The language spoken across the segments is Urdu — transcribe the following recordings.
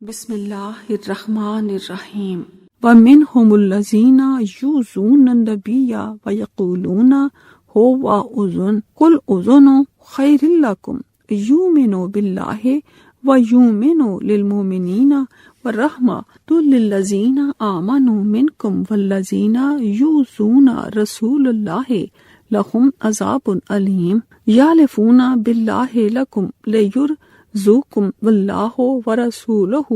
بسم اللہ الرحمن الرحیم وَمِنْهُمُ الَّذِينَ يُؤْذُونَ النَّبِيَّ وَيَقُولُونَ هُوَ أُذُنٌ قُلْ أُذُنُ خَيْرٌ لَكُمْ يُؤْمِنُ بِاللَّهِ وَيُؤْمِنُ لِلْمُؤْمِنِينَ وَرَحْمَةٌ لِلَّذِينَ آمَنُوا مِنْكُمْ وَالَّذِينَ يُؤْذُونَ رَسُولَ اللَّهِ لَهُمْ عَذَابٌ أَلِيمٌ يَحْلِفُونَ بِاللَّهِ لَكُمْ لِيُرْضُوكُمْ وَاللَّهُ وَرَسُولُهُ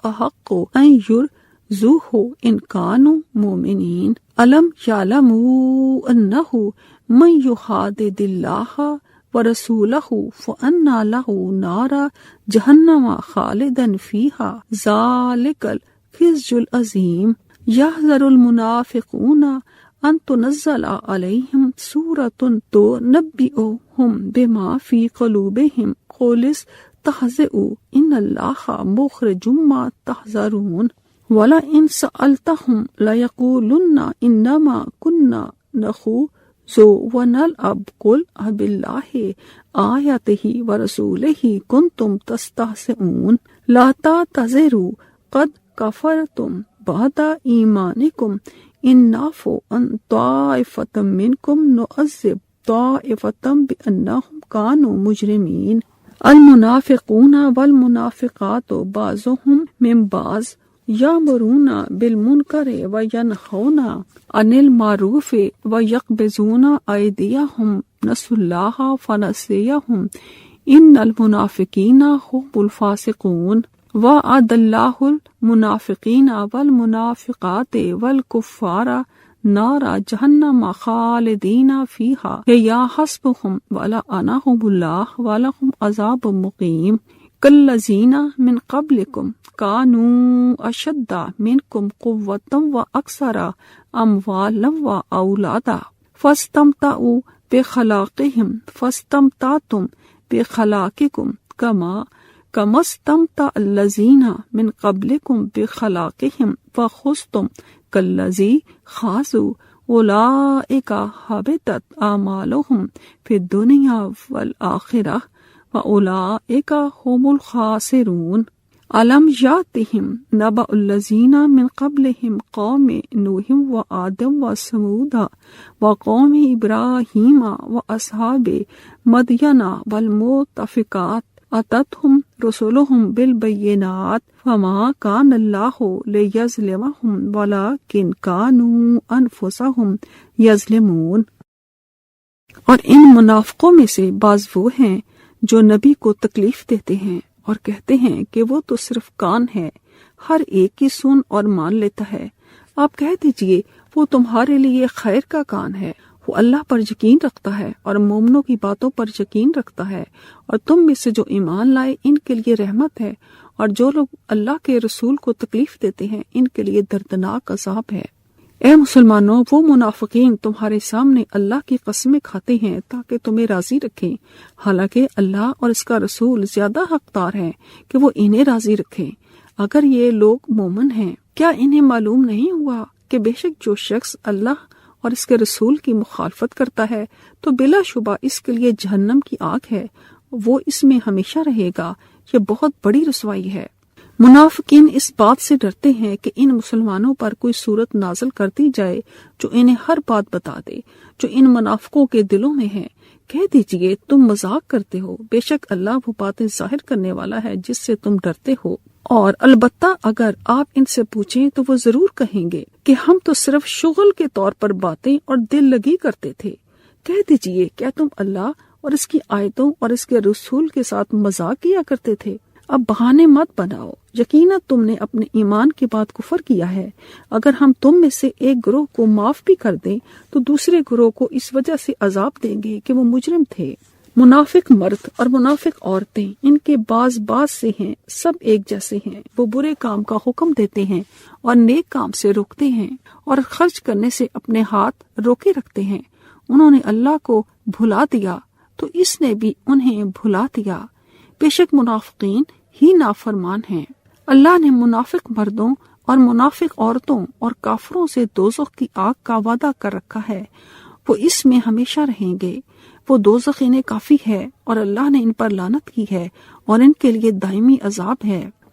أَحَقُّ أَن يُرْضُوهُ إِن كَانُوا مُؤْمِنِينَ أَلَمْ يَعْلَمُوا أَنَّهُ مَن يُحَادِدِ اللَّهَ وَرَسُولَهُ فَأَنَّ لَهُ نَارَ جَهَنَّمَ خَالِدًا فِيهَا ذَلِكَ الْخِزْيُ الْعَظِيمُ يَحْذَرُ الْمُنَافِقُونَ أَن تُنَزَّلَ عَلَيْهِمْ سُورَةٌ تُنَبِّئُهُم بِمَا فِي قُلُوبِهِمْ قُلِ اسْتَهْزِئُوا إِنَّ اللَّهَ مُخْرِجٌ مَّا تَحْذَرُونَ وَلَئِن سَأَلْتَهُمْ لَيَقُولُنَّ إِنَّمَا كُنَّا نَخُوضُ وَنَلْعَبُ قُلْ أَبِاللَّهِ آيَاتِهِ وَرَسُولِهِ كُنتُمْ تَسْتَهْزِئُونَ لَا تَعْتَذِرُوا قَدْ كَفَرْتُمْ بَعْدَ إِيمَانِكُمْ إِن نَّعْفُ عَن طَائِفَةٍ مِّنكُمْ نُعَذِّبْ طَائِفَةً بِأَنَّهُمْ كَانُوا مُجْرِمِينَ الْمُنَافِقُونَ وَالْمُنَافِقَاتُ بَعْضُهُم مِّن بَعْضٍ يَأْمُرُونَ بِالْمُنكَرِ وَيَنْهَوْنَ عَنِ الْمَعْرُوفِ وَيَقْبِضُونَ أَيْدِيَهُمْ نَسُوا اللَّهَ فَنَسِيَهُمْ إِنَّ الْمُنَافِقِينَ هُمُ الْفَاسِقُونَ وَعَدَ اللَّهُ الْمُنَافِقِينَ وَالْمُنَافِقَاتِ وَالْكُفَّارَ نَارَ جَهَنَّمَ خَالِدِينَ فِيهَا هِيَ حَسْبُهُمْ وَلَعَنَهُمُ اللَّهُ وَلَهُمْ عَذَابٌ مُقِيمٌ كَالَّذِينَ مِن قَبْلِكُمْ كَانُوا أَشَدَّ مِنكُمْ قُوَّةً وَأَكْثَرَ أَمْوَالًا وَأَوْلَادًا فَاسْتَمْتَعُوا بِخَلَاقِهِمْ فَاسْتَمْتَعْتُمْ بِخَلَاقِكُمْ كَمَا اسْتَمْتَعَ الَّذِينَ مِن قَبْلِكُمْ بِخَلَاقِهِمْ فَخُضْتُمْ كَالَّذِي خَاضُوا أُولَئِكَ حَبِطَتْ أَعْمَالُهُمْ فِي الدُّنْيَا وَالْآخِرَةِ وَأُولَئِكَ هُمُ الْخَاسِرُونَ أَلَمْ يَأْتِهِمْ نَبَأُ الَّذِينَ مِن قَبْلِهِمْ قَوْمِ نُوحٍ وَعَادٍ وَثَمُودَ وَقَوْمِ إِبْرَاهِيمَ وَأَصْحَابِ مَدْيَنَ وَالْمُؤْتَفِكَاتِ أَتَتْهُمْ رُسُلُهُم بِالْبَيِّنَاتِ فَمَا كَانَ اللَّهُ لِيَظْلِمَهُمْ وَلَٰكِن كَانُوا أَنفُسَهُمْ يَظْلِمُونَ۔ اور ان منافقوں میں سے بعض وہ ہیں جو نبی کو تکلیف دیتے ہیں اور کہتے ہیں کہ وہ تو صرف کان ہے، ہر ایک کی سن اور مان لیتا ہے۔ آپ کہہ دیجئے وہ تمہارے لیے خیر کا کان ہے، وہ اللہ پر یقین رکھتا ہے اور مومنوں کی باتوں پر یقین رکھتا ہے، اور تم میں سے جو ایمان لائے ان کے لیے رحمت ہے، اور جو لوگ اللہ کے رسول کو تکلیف دیتے ہیں ان کے لیے دردناک عذاب ہے۔ اے مسلمانوں، وہ منافقین تمہارے سامنے اللہ کی قسمیں کھاتے ہیں تاکہ تمہیں راضی رکھیں، حالانکہ اللہ اور اس کا رسول زیادہ حقدار ہیں کہ وہ انہیں راضی رکھیں۔ اگر یہ لوگ مومن ہیں، کیا انہیں معلوم نہیں ہوا کہ بے شک جو شخص اللہ اور اس کے رسول کی مخالفت کرتا ہے تو بلا شبہ اس کے لیے جہنم کی آگ ہے، وہ اس میں ہمیشہ رہے گا، یہ بہت بڑی رسوائی ہے۔ منافقین اس بات سے ڈرتے ہیں کہ ان مسلمانوں پر کوئی صورت نازل کر دی جائے جو انہیں ہر بات بتا دے جو ان منافقوں کے دلوں میں ہے۔ کہہ دیجئے تم مذاق کرتے ہو، بے شک اللہ وہ باتیں ظاہر کرنے والا ہے جس سے تم ڈرتے ہو، اور البتہ اگر آپ ان سے پوچھیں تو وہ ضرور کہیں گے کہ ہم تو صرف شغل کے طور پر باتیں اور دل لگی کرتے تھے۔ کہہ دیجئے کیا تم اللہ اور اس کی آیتوں اور اس کے رسول کے ساتھ مذاق کیا کرتے تھے؟ اب بہانے مت بناؤ، یقیناً تم نے اپنے ایمان کے بعد کفر کیا ہے۔ اگر ہم تم میں سے ایک گروہ کو معاف بھی کر دیں تو دوسرے گروہ کو اس وجہ سے عذاب دیں گے کہ وہ مجرم تھے۔ منافق مرد اور منافق عورتیں ان کے بعض سے ہیں، سب ایک جیسے ہیں۔ وہ برے کام کا حکم دیتے ہیں اور نیک کام سے روکتے ہیں، اور خرچ کرنے سے اپنے ہاتھ روکے رکھتے ہیں۔ انہوں نے اللہ کو بھلا دیا تو اس نے بھی انہیں بھلا دیا، بے شک منافقین ہی نافرمان ہیں۔ اللہ نے منافق مردوں اور منافق عورتوں اور کافروں سے دوزخ کی آگ کا وعدہ کر رکھا ہے، وہ اس میں ہمیشہ رہیں گے، وہ دوزخ انہیں کافی ہے، اور اللہ نے ان پر لعنت کی ہے اور ان کے لیے دائمی عذاب ہے۔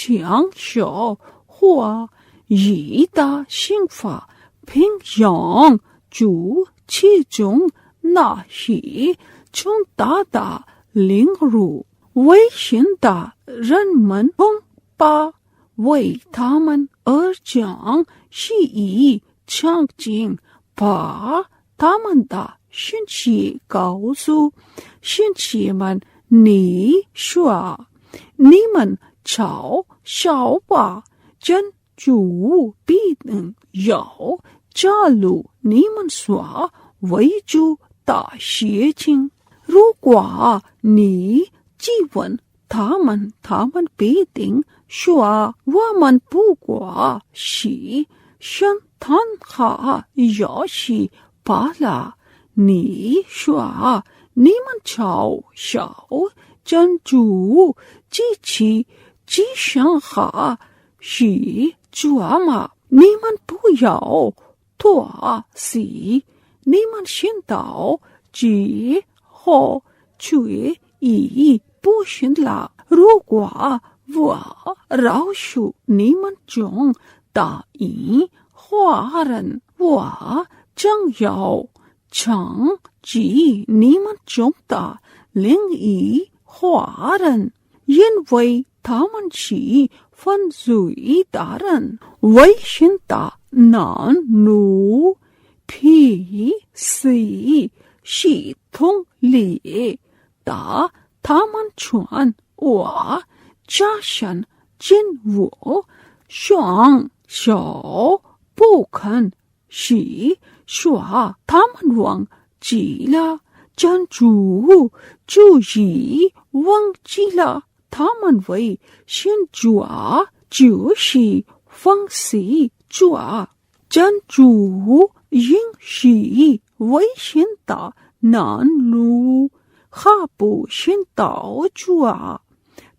chiang xiao hua yi da xingfa ping yang zhu qi zhong na xi chung da da ling ru wei xin da ren men hong ba wei ta men jiang xi yi chang jing ba ta men da xin qi gao su xin qi men ni shua ni men朝小把真主必能有加入你们所围住大邪情。如果你质问他们，他们必定说我们不过是想谈下游戏罢了。你说你们嘲笑真主机器吉祥哈是做嘛？你们不要多事，你们先到之后去一不行了。如果我饶恕你们中答应华人，我将要惩治你们中的另一华人，因为他们是犯罪的人，危险的男女脾气系统里的，他们全我加上进我双手不肯是说他们忘记了真主，注意忘记了他们为先做就是放弃做真主应是危险的难路还不先到做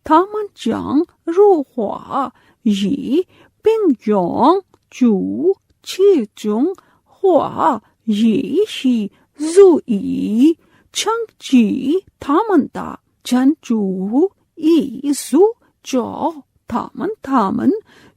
他们将如何以并用主其中或也是如意称之他们的真主意思就他们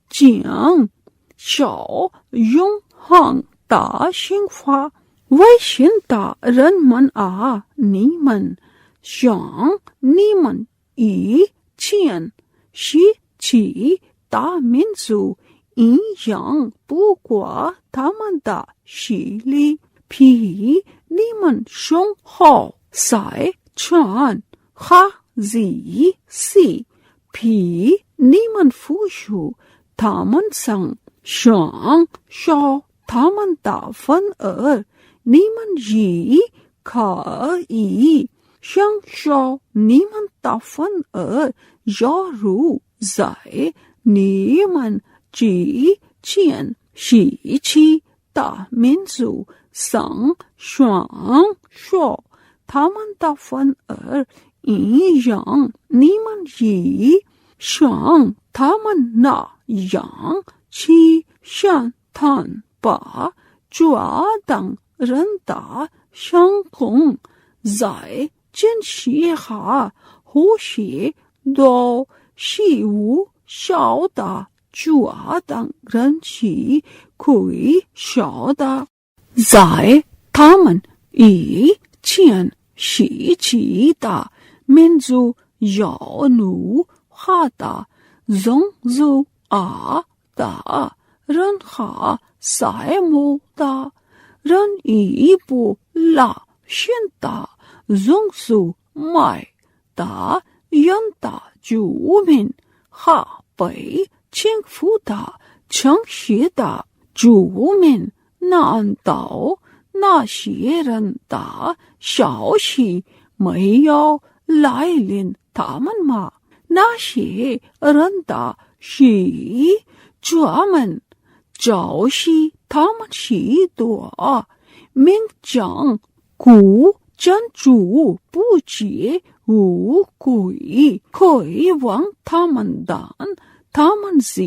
将受永恒的刑罚。危险的人们啊，你们像你们以前是其大民族一样，不过他们的势力 Phi niemand schon ho sei chan ha zi si. Phi niemand fushu taman sang shang shaw taman davon niemand ji ka i shang shaw niemand davon jaru sei niemand ji qian shi qi da minzu sang shuang shuo taman davon yang niemand ji shang taman na yang qi shan tan ba jua dang ren da shang kong zai jin xi ha hu xi do xi wu xiao da jua dang ren qi kui xiao da zai taman yi qian xi qi da min zu yao nu ha da zong zu a da ren ha sai mu da ren yi bu la xun da zong su mai da yan da ju min ha bai qing fu da cheng xie da ju min nan dao那些人的消息没有来临他们吗？那些人的事专门就是他们许多名将故真主不解无鬼，可以往他们但他们是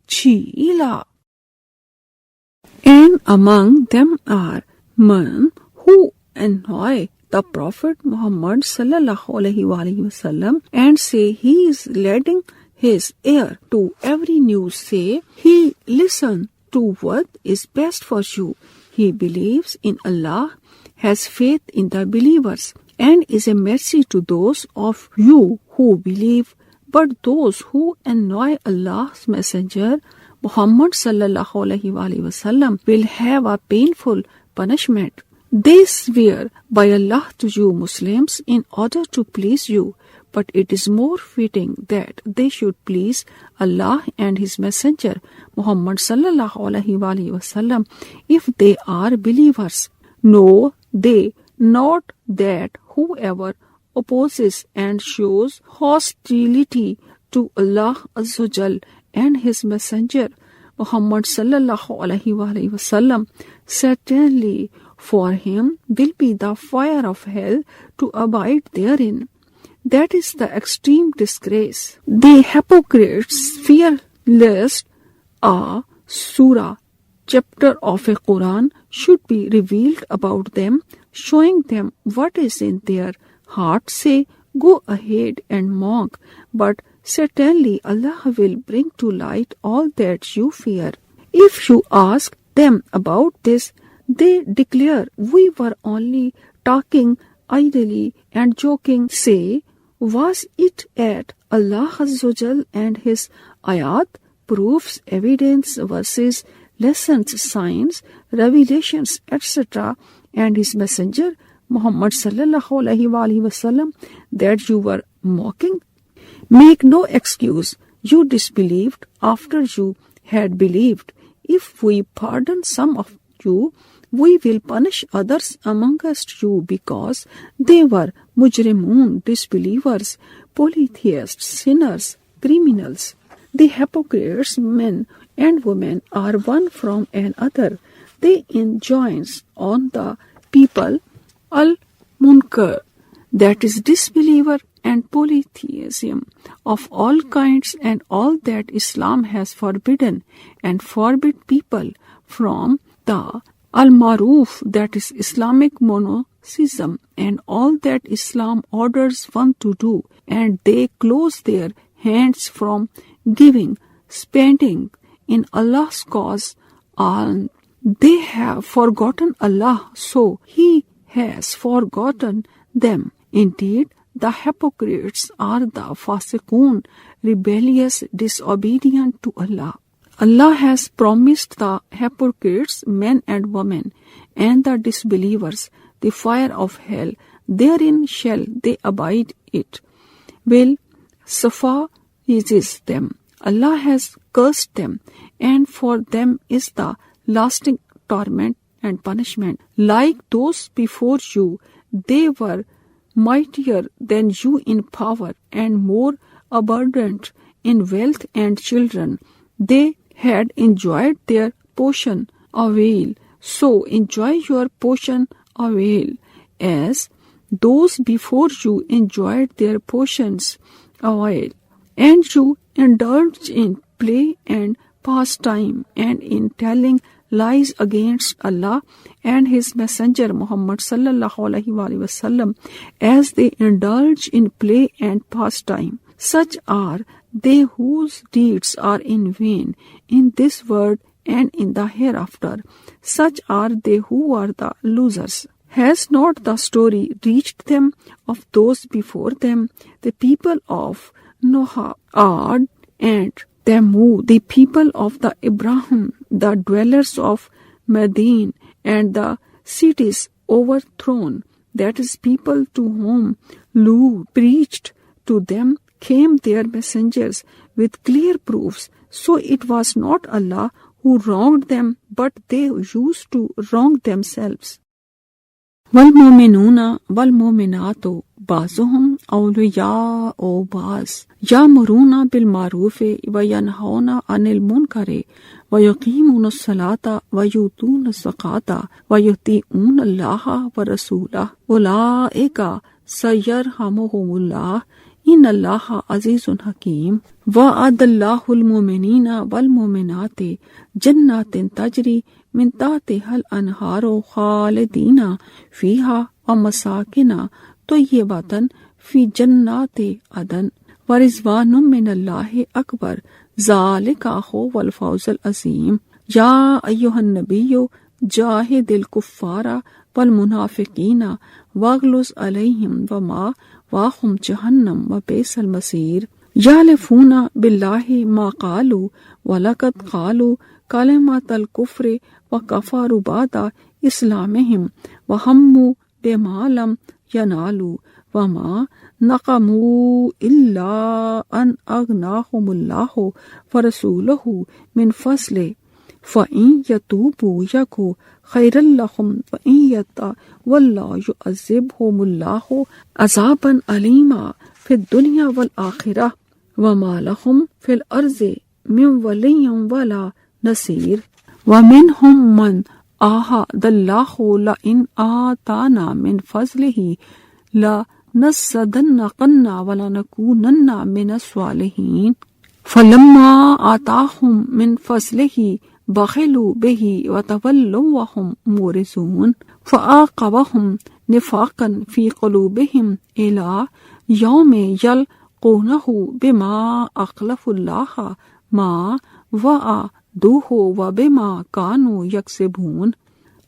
去了。And among them are men who annoy the Prophet Muhammad sallallahu alaihi wasallam and say he is lending his ear to every news, say he listen to what is best for you. He believes in Allah, has faith in the believers, and is a mercy to those of you who believe. But those who annoy Allah's messenger Muhammad sallallahu alaihi wasallam will have a painful punishment. They swear by Allah to you Muslims in order to please you, but it is more fitting that they should please Allah and His Messenger Muhammad sallallahu alaihi wasallam if they are believers. Know they not that whoever opposes and shows hostility to Allah Azza wa Jal and His Messenger Muhammad sallallahu alaihi wasallam, certainly for him will be the fire of hell to abide therein. That is the extreme disgrace. The hypocrites fear lest a surah, chapter of a Quran, should be revealed about them, showing them what is in their hearts. Say, go ahead and mock, but certainly Allah will bring to light all that you fear. If you ask them about this, they declare, we were only talking idly and joking. Say, was it at Allah Azza wa Jal and His ayat, proofs, evidence, verses, lessons, signs, revelations, etc., and His Messenger Muhammad sallallahu alaihi wasallam that you were mocking? Make no excuse. You disbelieved after you had believed. If we pardon some of you, we will punish others amongst you because they were mujrimun, disbelievers, polytheists, sinners, criminals. The hypocrites, men and women, are one from another. They enjoin on the people al-munkar, that is disbeliever and polytheism of all kinds, and all that Islam has forbidden, and forbid people from the al-maruf, that is Islamic monotheism, and all that Islam orders one to do, and they close their hands from giving, spending in Allah's cause, and they have forgotten Allah, so He has forgotten them. Indeed, the hypocrites are the fasiqun, rebellious, disobedient to Allah. Allah has promised the hypocrites, men and women, and the disbelievers the fire of hell. Therein shall they abide. It will suffice them. Allah has cursed them, and for them is the lasting torment and punishment. Like those before you, they were mightier than you in power and more abundant in wealth and children. They had enjoyed their portion awhile, so enjoy your portion awhile, as those before you enjoyed their portions awhile. And you indulged in play and pastime and in telling lies against Allah and His Messenger Muhammad sallallahu alaihi wasallam, as they indulge in play and pastime. Such are they whose deeds are in vain in this world and in the hereafter. Such are they who are the losers. Has not the story reached them of those before them, the people of Noah, Ad, and Thamud, the people of the Abraham, the dwellers of Madin, and the cities overthrown, that is, people to whom Lut preached to them, came their messengers with clear proofs. So it was not Allah who wronged them, but they used to wrong themselves. وَالْمُؤْمِنُونَ وَالْمُؤْمِنَاتُ بَعْضُهُمْ أَوْلِيَاءُ بَعْضٍ يَأْمُرُونَ بِالْمَعْرُوفِ وَيَنْهَوْنَ عَنِ الْمُنْكَرِ وَيُقِيمُونَ الصَّلَاةَ وَيُؤْتُونَ الزَّكَاةَ وَيُطِيعُونَ اللَّهَ وَرَسُولَهُ أُولَئِكَ سَيَرْحَمُهُمُ اللَّهُ إِنَّ اللَّهَ عَزِيزٌ حَكِيمٌ وَأَعَدَّ اللَّهُ الْمُؤْمِنِينَ وَالْمُؤْمِنَاتِ جَنَّاتٍ تَجْرِي مِن تحتها الأنهار خالدين فيها ومساكن طيبة في جنات عدن ورضوان من الله أكبر ذلك هو الفوز العظيم. يا أيها النبي جاهد الكفار والمنافقين واغلظ عليهم ومأواهم جهنم وبئس المصير. يحلفون بالله ما قالوا ولقد قالوا كلمة الكفر وكفروا بعد إسلامهم وهموا بما لم ينالوا وما نقموا إلا أن أغناهم الله ورسوله من فضله فإن يتوبوا يك خيرا لهم وإن يتولوا يعذبهم الله عذابا أليما في الدنيا والآخرة وما لهم في الأرض من ولي ولا نصير. ومنهم من عاهد الله لئن آتانا من فضله لنصدقن ولنكونن من الصالحين فلما آتاهم من فضله بخلوا به وتولوا وهم معرضون فعاقبهم نفاقا في قلوبهم إلى يوم يلقونه بما أخلفوا الله ما وعدوه وبما كانوا يكسبون.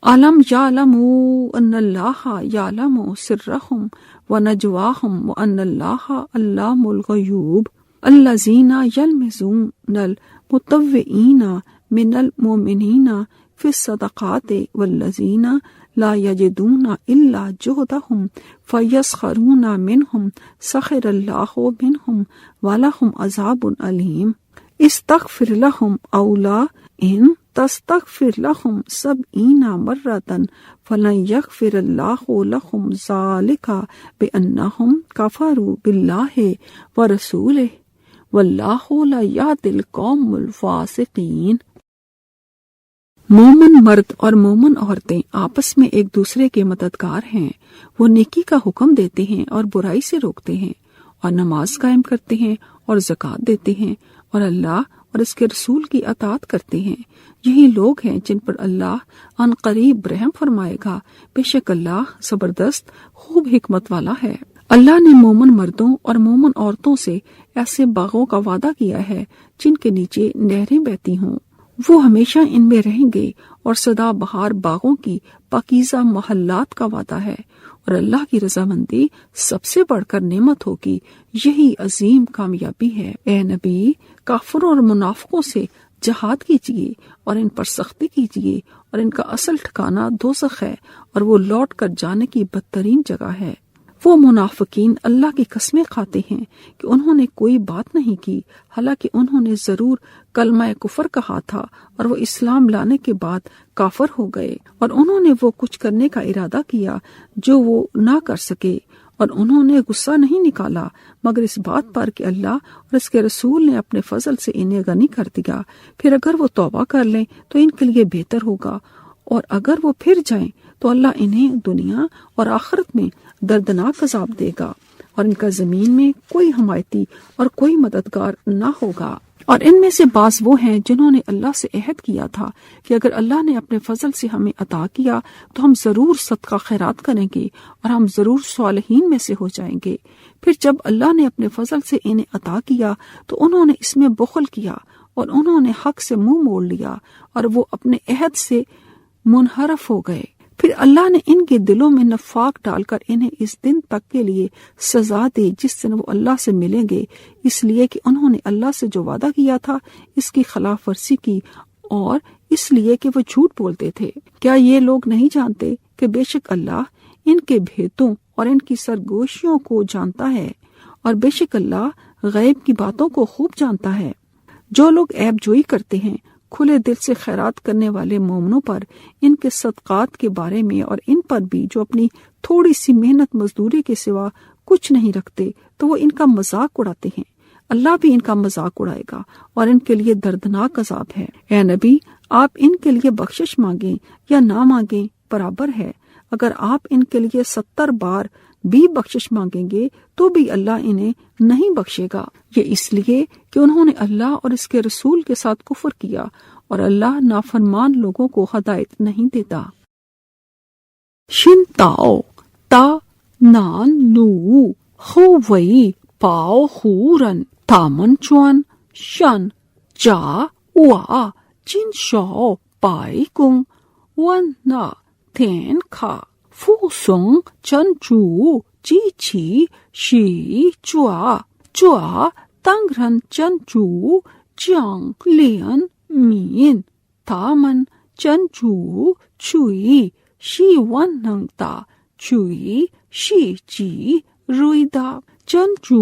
ألم يعلموا أن الله يعلم سرهم ونجواهم وأن الله علام الغيوب. الذين يلمزون المطوعين من المؤمنين في الصدقات والذين لا يجدون إلا جهدهم فيسخرون منهم سخر الله منهم ولهم عذاب أليم. استغفر لهم أو لا إن تستغفر لهم 70 مرة فلن يغفر الله لهم ذلك بأنهم كفروا بالله ورسوله والله لا يهدي القوم الفاسقين. مومن مرد اور مومن عورتیں آپس میں ایک دوسرے کے مددگار ہیں. وہ نیکی کا حکم دیتے ہیں اور برائی سے روکتے ہیں اور نماز قائم کرتے ہیں اور زکوٰۃ دیتے ہیں اور اللہ اور اس کے رسول کی اطاعت کرتے ہیں. یہی لوگ ہیں جن پر اللہ ان قریب رحم فرمائے گا. بے شک اللہ زبردست خوب حکمت والا ہے. اللہ نے مومن مردوں اور مومن عورتوں سے ایسے باغوں کا وعدہ کیا ہے جن کے نیچے نہریں بہتی ہوں. وہ ہمیشہ ان میں رہیں گے اور سدا بہار باغوں کی پاکیزہ محلات کا وعدہ ہے. اور اللہ کی رضامندی سب سے بڑھ کر نعمت ہوگی. یہی عظیم کامیابی ہے. اے نبی، کافروں اور منافقوں سے جہاد کیجیے اور ان پر سختی کیجیے، اور ان کا اصل ٹھکانہ دوزخ ہے اور وہ لوٹ کر جانے کی بدترین جگہ ہے۔ وہ منافقین اللہ کی قسمیں کھاتے ہیں کہ انہوں نے کوئی بات نہیں کی، حالانکہ انہوں نے ضرور کلمہ کفر کہا تھا اور وہ اسلام لانے کے بعد کافر ہو گئے، اور انہوں نے وہ کچھ کرنے کا ارادہ کیا جو وہ نہ کر سکے، اور انہوں نے غصہ نہیں نکالا مگر اس بات پر کہ اللہ اور اس کے رسول نے اپنے فضل سے انہیں غنی کر دیا، پھر اگر وہ توبہ کر لیں تو ان کے لیے بہتر ہوگا، اور اگر وہ پھر جائیں تو اللہ انہیں دنیا اور آخرت میں دردناک عذاب دے گا، اور ان کا زمین میں کوئی حمایتی اور کوئی مددگار نہ ہوگا۔ اور ان میں سے بعض وہ ہیں جنہوں نے اللہ سے عہد کیا تھا کہ اگر اللہ نے اپنے فضل سے ہمیں عطا کیا تو ہم ضرور صدقہ خیرات کریں گے اور ہم ضرور صالحین میں سے ہو جائیں گے۔ پھر جب اللہ نے اپنے فضل سے انہیں عطا کیا تو انہوں نے اس میں بخل کیا اور انہوں نے حق سے منہ موڑ لیا اور وہ اپنے عہد سے منحرف ہو گئے۔ پھر اللہ نے ان کے دلوں میں نفاق ڈال کر انہیں اس دن تک کے لیے سزا دی جس دن وہ اللہ سے ملیں گے، اس لیے کہ انہوں نے اللہ سے جو وعدہ کیا تھا اس کی خلاف ورزی کی، اور اس لیے کہ وہ جھوٹ بولتے تھے۔ کیا یہ لوگ نہیں جانتے کہ بے شک اللہ ان کے بھیتوں اور ان کی سرگوشیوں کو جانتا ہے، اور بے شک اللہ غیب کی باتوں کو خوب جانتا ہے۔ جو لوگ عیب جوئی کرتے ہیں کھلے دل سے خیرات کرنے والے مومنوں پر، ان کے صدقات کے بارے میں اور ان پر بھی جو اپنی تھوڑی سی محنت مزدوری کے سوا کچھ نہیں رکھتے، تو وہ ان کا مذاق اڑاتے ہیں، اللہ بھی ان کا مذاق اڑائے گا اور ان کے لیے دردناک عذاب ہے۔ اے نبی، آپ ان کے لیے بخشش مانگیں یا نہ مانگیں برابر ہے، اگر آپ ان کے لیے 70 بار بھی بخشش مانگیں گے تو بھی اللہ انہیں نہیں بخشے گا، یہ اس لیے کہ انہوں نے اللہ اور اس کے رسول کے ساتھ کفر کیا، اور اللہ نافرمان لوگوں کو ہدایت نہیں دیتا۔ شن تاؤ تا نان لو خو وئی پاؤ خورن تامن چوان شن جا وا جن شو پائی کن ون نا تین کھا فو سنگ چن چو چی چی شی چوا چوا تنگ رن چن چو جنگ لین مین تامن چن چو چوئی شی ون ننگ تا چوئی شی چی روئی دا چن چو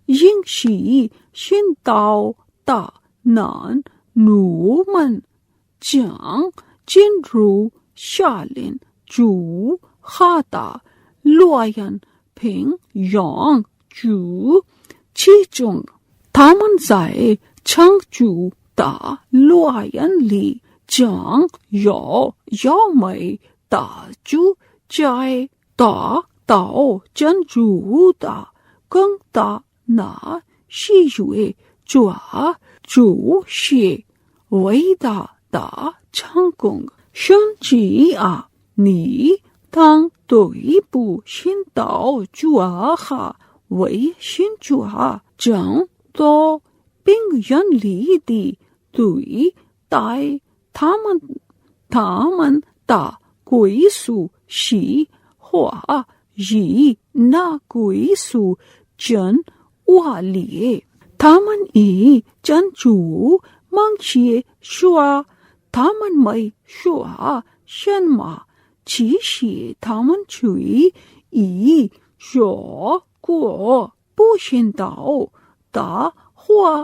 ینگ شی شن تاؤ تا نان نو من جنگ جن رو شالن چو خاتا لوائن پھنگ یونگ چو چی چنگ تامن زائے چھنگ چو تا لوائن لی جنگ یو مئی تا چو چائے تا تاؤ چن چو تا کنگ تا نا شی یوئے چوا چو شی وئی دا تا چھنگ کنگ شن چی آ نی تانگ توئی پو شن تاؤ چوا خا وئی شن چوا جنگ تو پنگ ین لی دی توئی تائے تامن تا کوئی سو شی ہوا یی نا کوئی سو چن وا لیے تامن ای چن چو منگ شیے شوا تامن مئی شوا شن ما چی شیے تامن چوئی ای شو کو پو شن تاؤ تا ہوا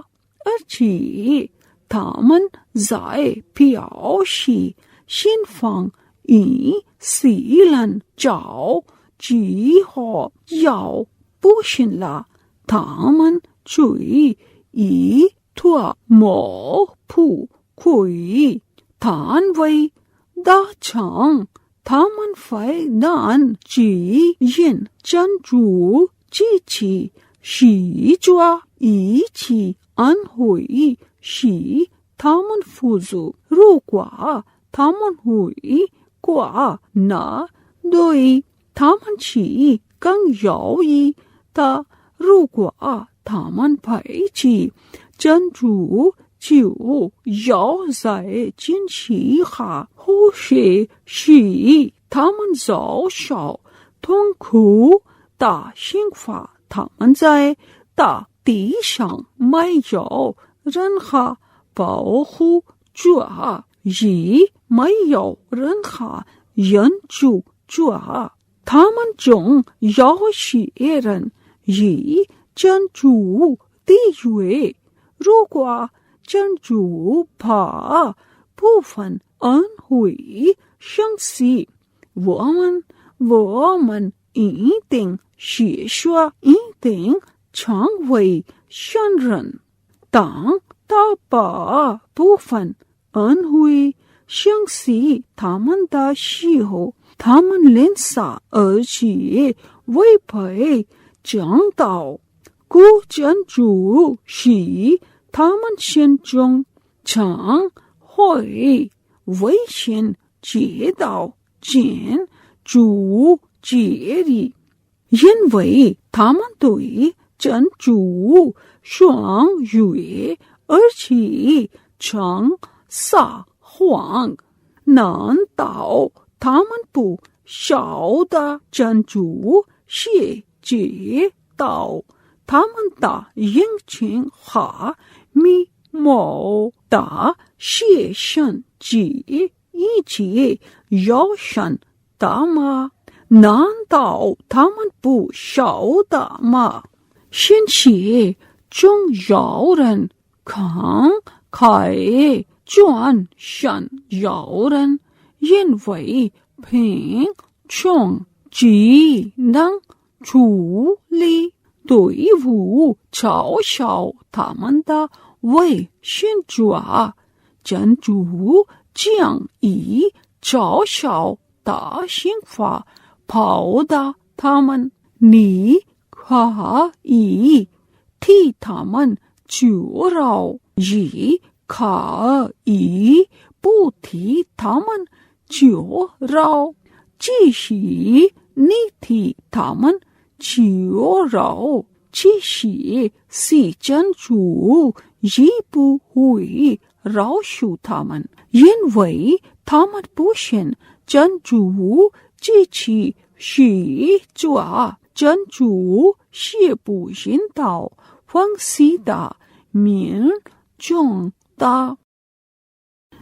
ارچی تامن زائے پیاؤ شی شن فانگ ای سیلن چاؤ چی ہو یاؤ پو شن لا تامن چوئی ای تھوا مو پو کوئی تان وئی دا چھانگ تامن فائی نان چی ین چن چو چی چی شی چوا ای چی ان ہوئی شی تامن فوزو رو kwa تامن ہوئی kwa نا دوئی تامن چی کنگ یاوئی تا رو kwa تامن پائی چی چن چو چیو یاو زائے جن شی خا ہو شے شی تامن زاؤ شاو تونگ کھو تا شنگ فا تامن زائے تا تی شانگ مائی یاو رن خا Pauhu Jua Yi Mayo Renha Yan Ju Jua Taman Jong Yao Shi Eren Yi Jan Ju Di Yue Rugua Jan Ju Pa Bufan An Hui Shang Si Woman一定学说一定成为圣人。当大把部分人会相信他们的时候，他们连撒而且违背正道。故建筑是他们心中常会危险街道建筑节日，因为他们对建筑双约，而且常撒谎。难道他们不晓得建筑是街道他们的眼睛和密谋的写上这一切要上的吗？难道他们不晓得吗？现在中有人看开转向有人因为贫穷只能处理队伍嘲笑他们的危险者，建筑将以嘲笑的刑罚报答他们，你可以替他们求饶，也可以不替他们求饶。即使你替他们求饶，这些建筑也不会饶恕他们，因为他们不信建筑这些是做建筑是不人道方式的民众的。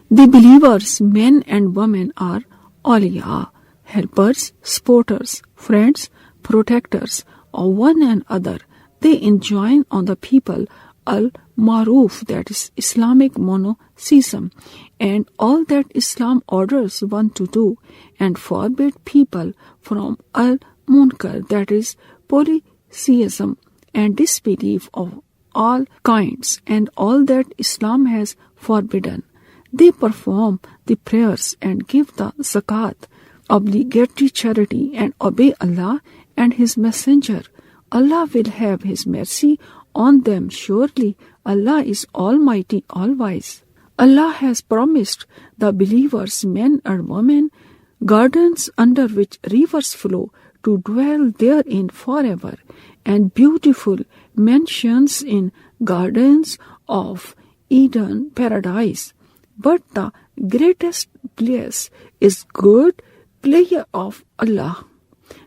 The believers, men and women, are awliya, helpers, supporters, friends, protectors of one another. They enjoin on the people al-Maruf, that is Islamic monotheism, and all that Islam orders one to do, and forbid people from al-Munkar, that is polytheism, and disbelief of all kinds, and all that Islam has forbidden. They perform the prayers and give the zakat, obligatory charity, and obey Allah and His Messenger. Allah will have His mercy on them. Surely Allah is Almighty, All-Wise. Allah has promised the believers, men and women, gardens under which rivers flow, to dwell therein forever, and beautiful mansions in gardens of Eden, paradise. But the greatest bliss is good pleasure of Allah.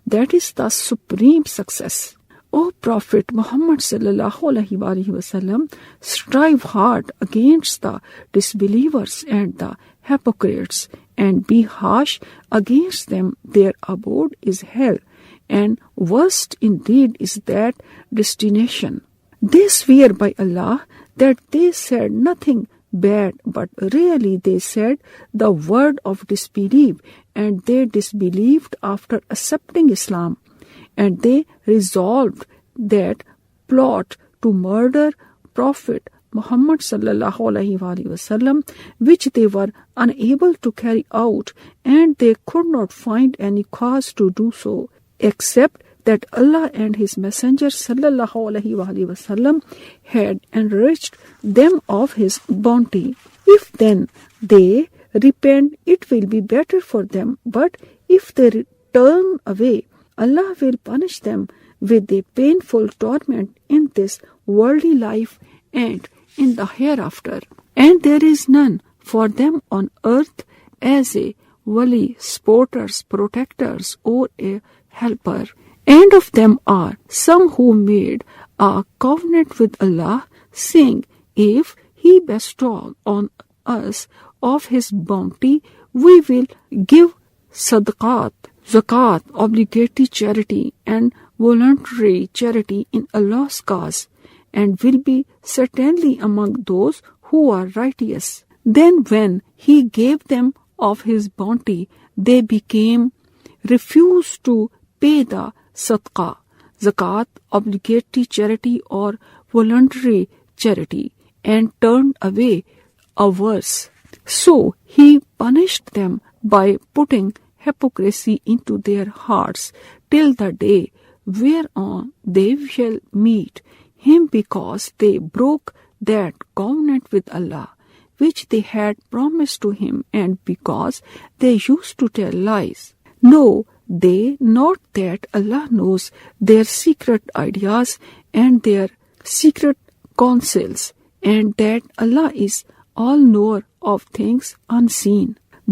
That is the supreme success. O Prophet Muhammad sallallahu alaihi wasallam, strive hard against the disbelievers and the hypocrites, and be harsh against them. Their abode is hell, and worst indeed is that destination. They swear by Allah that they said nothing bad, but really they said the word of disbelief, and they disbelieved after accepting Islam, and they resolved that plot to murder Prophet Muhammad sallallahu alaihi wasallam, which they were unable to carry out, and they could not find any cause to do so, except that Allah and His Messenger sallallahu alaihi wasallam had enriched them of His bounty. If then they repent, it will be better for them, but if they turn away, Allah will punish them with a painful torment in this worldly life and in the hereafter. And there is none for them on earth as a wali, supporters, protectors, or a helper. And of them are some who made a covenant with Allah, saying, if He bestowed on us of His bounty, we will give sadaqat, zakat, obligatory charity and voluntary charity in Allah's cause, and will be certainly among those who are righteous. Then when He gave them of His bounty, they refused to pay the sadaqah, zakat, obligatory charity or voluntary charity, and turned away averse. So He punished them by putting hypocrisy into their hearts till the day whereon they shall meet Him, because they broke that covenant with Allah which they had promised to Him, and because they used to tell lies. Know they not that Allah knows their secret ideas and their secret counsels, and that Allah is all-knower of things unseen.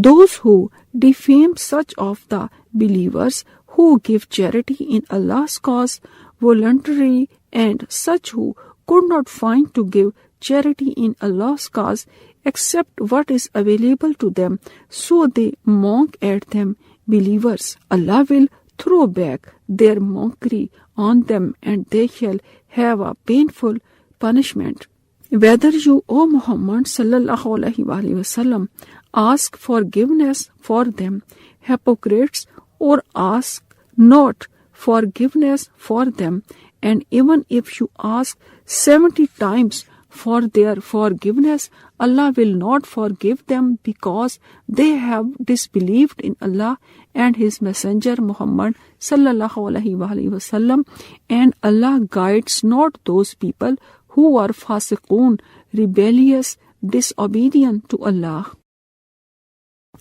Those who defame such of the believers who give charity in Allah's cause voluntarily, and such who could not find to give charity in Allah's cause except what is available to them, so they mock at them, believers, Allah will throw back their mockery on them, and they shall have a painful punishment. Whether you, O Muhammad sallallahu alaihi wasallam, ask forgiveness for them, hypocrites, or ask not forgiveness for them, and even if you ask 70 times for their forgiveness, Allah will not forgive them, because they have disbelieved in Allah and His Messenger Muhammad sallallahu alaihi wasallam, and Allah guides not those people who are fasiqun, rebellious, disobedient to Allah.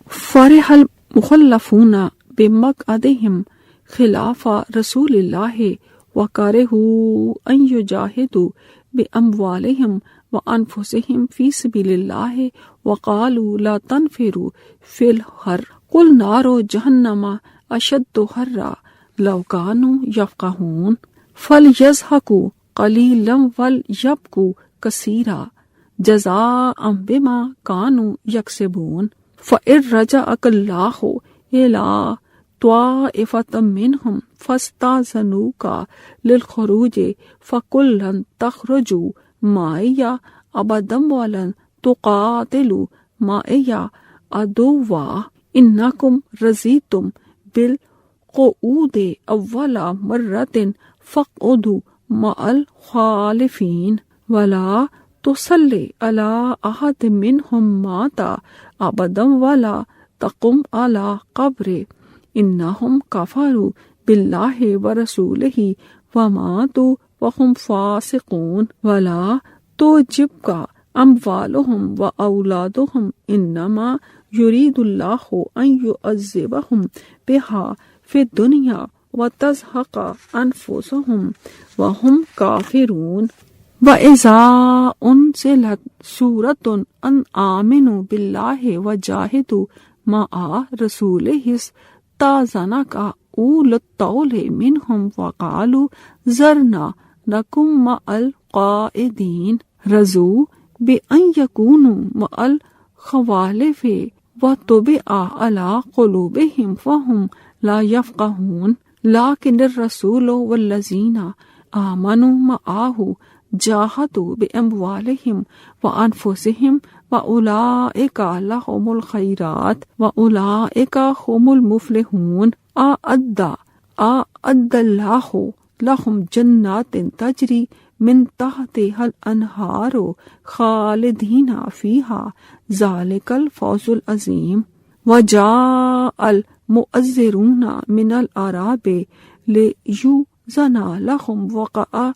فرح المخلفون بمقعدهم خلاف رسول الله وكرهوا أن يجاهدوا بأموالهم وأنفسهم في سبيل الله وقالوا لا تنفروا في الحر قل نار جهنم أشد حرا لو كانوا يفقهون فليضحكوا قليلا وليبكوا كثيرا جزاء بما كانوا يكسبون فإن رجعك الله إلى طائفة منهم فاستأذنوك للخروج فقل لن تخرجوا معي أبدا ولن تقاتلوا معي عدوا إنكم رضيتم بالقعود أول مرة فاقعدوا مع الخالفين ولا تصلي على أحد منهم مات أبدا ولا تقم على قبره إنهم كفروا بالله ورسوله وماتوا وهم فاسقون ولا تعجبك أموالهم وأولادهم إنما يريد الله أن يعذبهم بها في الدنيا وتزهق أنفسهم وهم كافرون وَإِذَا أُنزِلَتْ سُورَةٌ أَنْ آمِنُوا بِاللَّهِ وَجَاهِدُوا مَعَ رَسُولِهِ اسْتَأْذَنَكَ أُولُو الطَّوْلِ مِنْهُمْ وَقَالُوا ذَرْنَا نَكُن مَعَ الْقَاعِدِينَ رَضُوا بِأَنْ يَكُونُوا مَعَ الْخَوَالِفِ وَطُبِعَ عَلَى قُلُوبِهِمْ فَهُمْ لَا يَفْقَهُونَ لَكِنَّ الرَّسُولَ وَالَّذِينَ آمَنُوا مَعَهُ جاهدوا بأموالهم وأنفسهم وأولئك لهم الخيرات وأولئك هم المفلحون أعد الله لهم جنات تجري من تحتها الأنهار خالدين فيها ذلك الفوز العظيم وجاء المؤذرون من الأعراب ليؤذن لهم وقع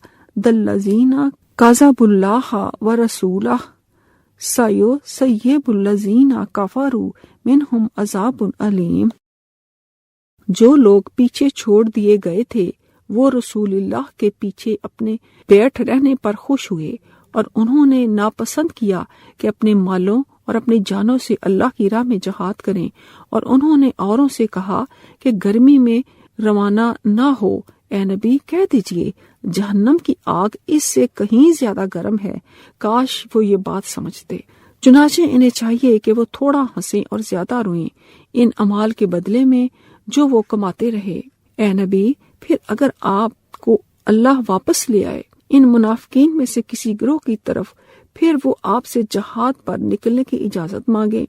الذين كذبوا الله ورسوله سيصيب الذين كفروا منهم عذاب عليم. جو لوگ پیچھے چھوڑ دیے گئے تھے وہ رسول اللہ کے پیچھے اپنے بیٹھ رہنے پر خوش ہوئے، اور انہوں نے ناپسند کیا کہ اپنے مالوں اور اپنی جانوں سے اللہ کی راہ میں جہاد کریں، اور انہوں نے اوروں سے کہا کہ گرمی میں روانہ نہ ہو، اے نبی کہہ دیجئے جہنم کی آگ اس سے کہیں زیادہ گرم ہے، کاش وہ یہ بات سمجھتے۔ چنانچہ انہیں چاہیے کہ وہ تھوڑا ہنسیں اور زیادہ روئیں ان اعمال کے بدلے میں جو وہ کماتے رہے۔ اے نبی پھر اگر آپ کو اللہ واپس لے آئے ان منافقین میں سے کسی گروہ کی طرف، پھر وہ آپ سے جہاد پر نکلنے کی اجازت مانگے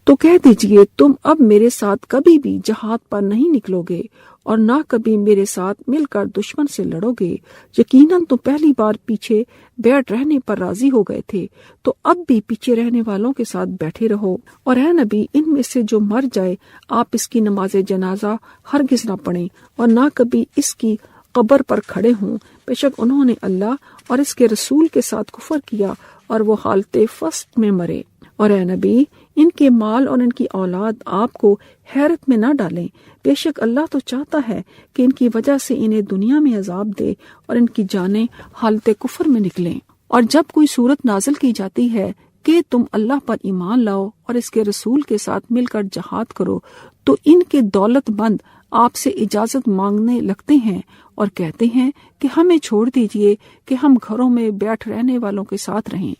تو کہہ دیجئے تم اب میرے ساتھ کبھی بھی جہاد پر نہیں نکلو گے اور نہ کبھی میرے ساتھ مل کر دشمن سے لڑو گے۔ یقیناً تم پہلی بار پیچھے بیٹھ رہنے پر راضی ہو گئے تھے، تو اب بھی پیچھے رہنے والوں کے ساتھ بیٹھے رہو۔ اور اے نبی ان میں سے جو مر جائے آپ اس کی نماز جنازہ ہرگز نہ پڑھیں اور نہ کبھی اس کی قبر پر کھڑے ہوں، بے شک انہوں نے اللہ اور اس کے رسول کے ساتھ کفر کیا اور وہ حالت فسق میں مرے۔ اور اے نبی ان کے مال اور ان کی اولاد آپ کو حیرت میں نہ ڈالیں، بے شک اللہ تو چاہتا ہے کہ ان کی وجہ سے انہیں دنیا میں عذاب دے اور ان کی جانیں حالت کفر میں نکلیں۔ اور جب کوئی صورت نازل کی جاتی ہے کہ تم اللہ پر ایمان لاؤ اور اس کے رسول کے ساتھ مل کر جہاد کرو، تو ان کے دولت مند آپ سے اجازت مانگنے لگتے ہیں اور کہتے ہیں کہ ہمیں چھوڑ دیجئے کہ ہم گھروں میں بیٹھ رہنے والوں کے ساتھ رہیں۔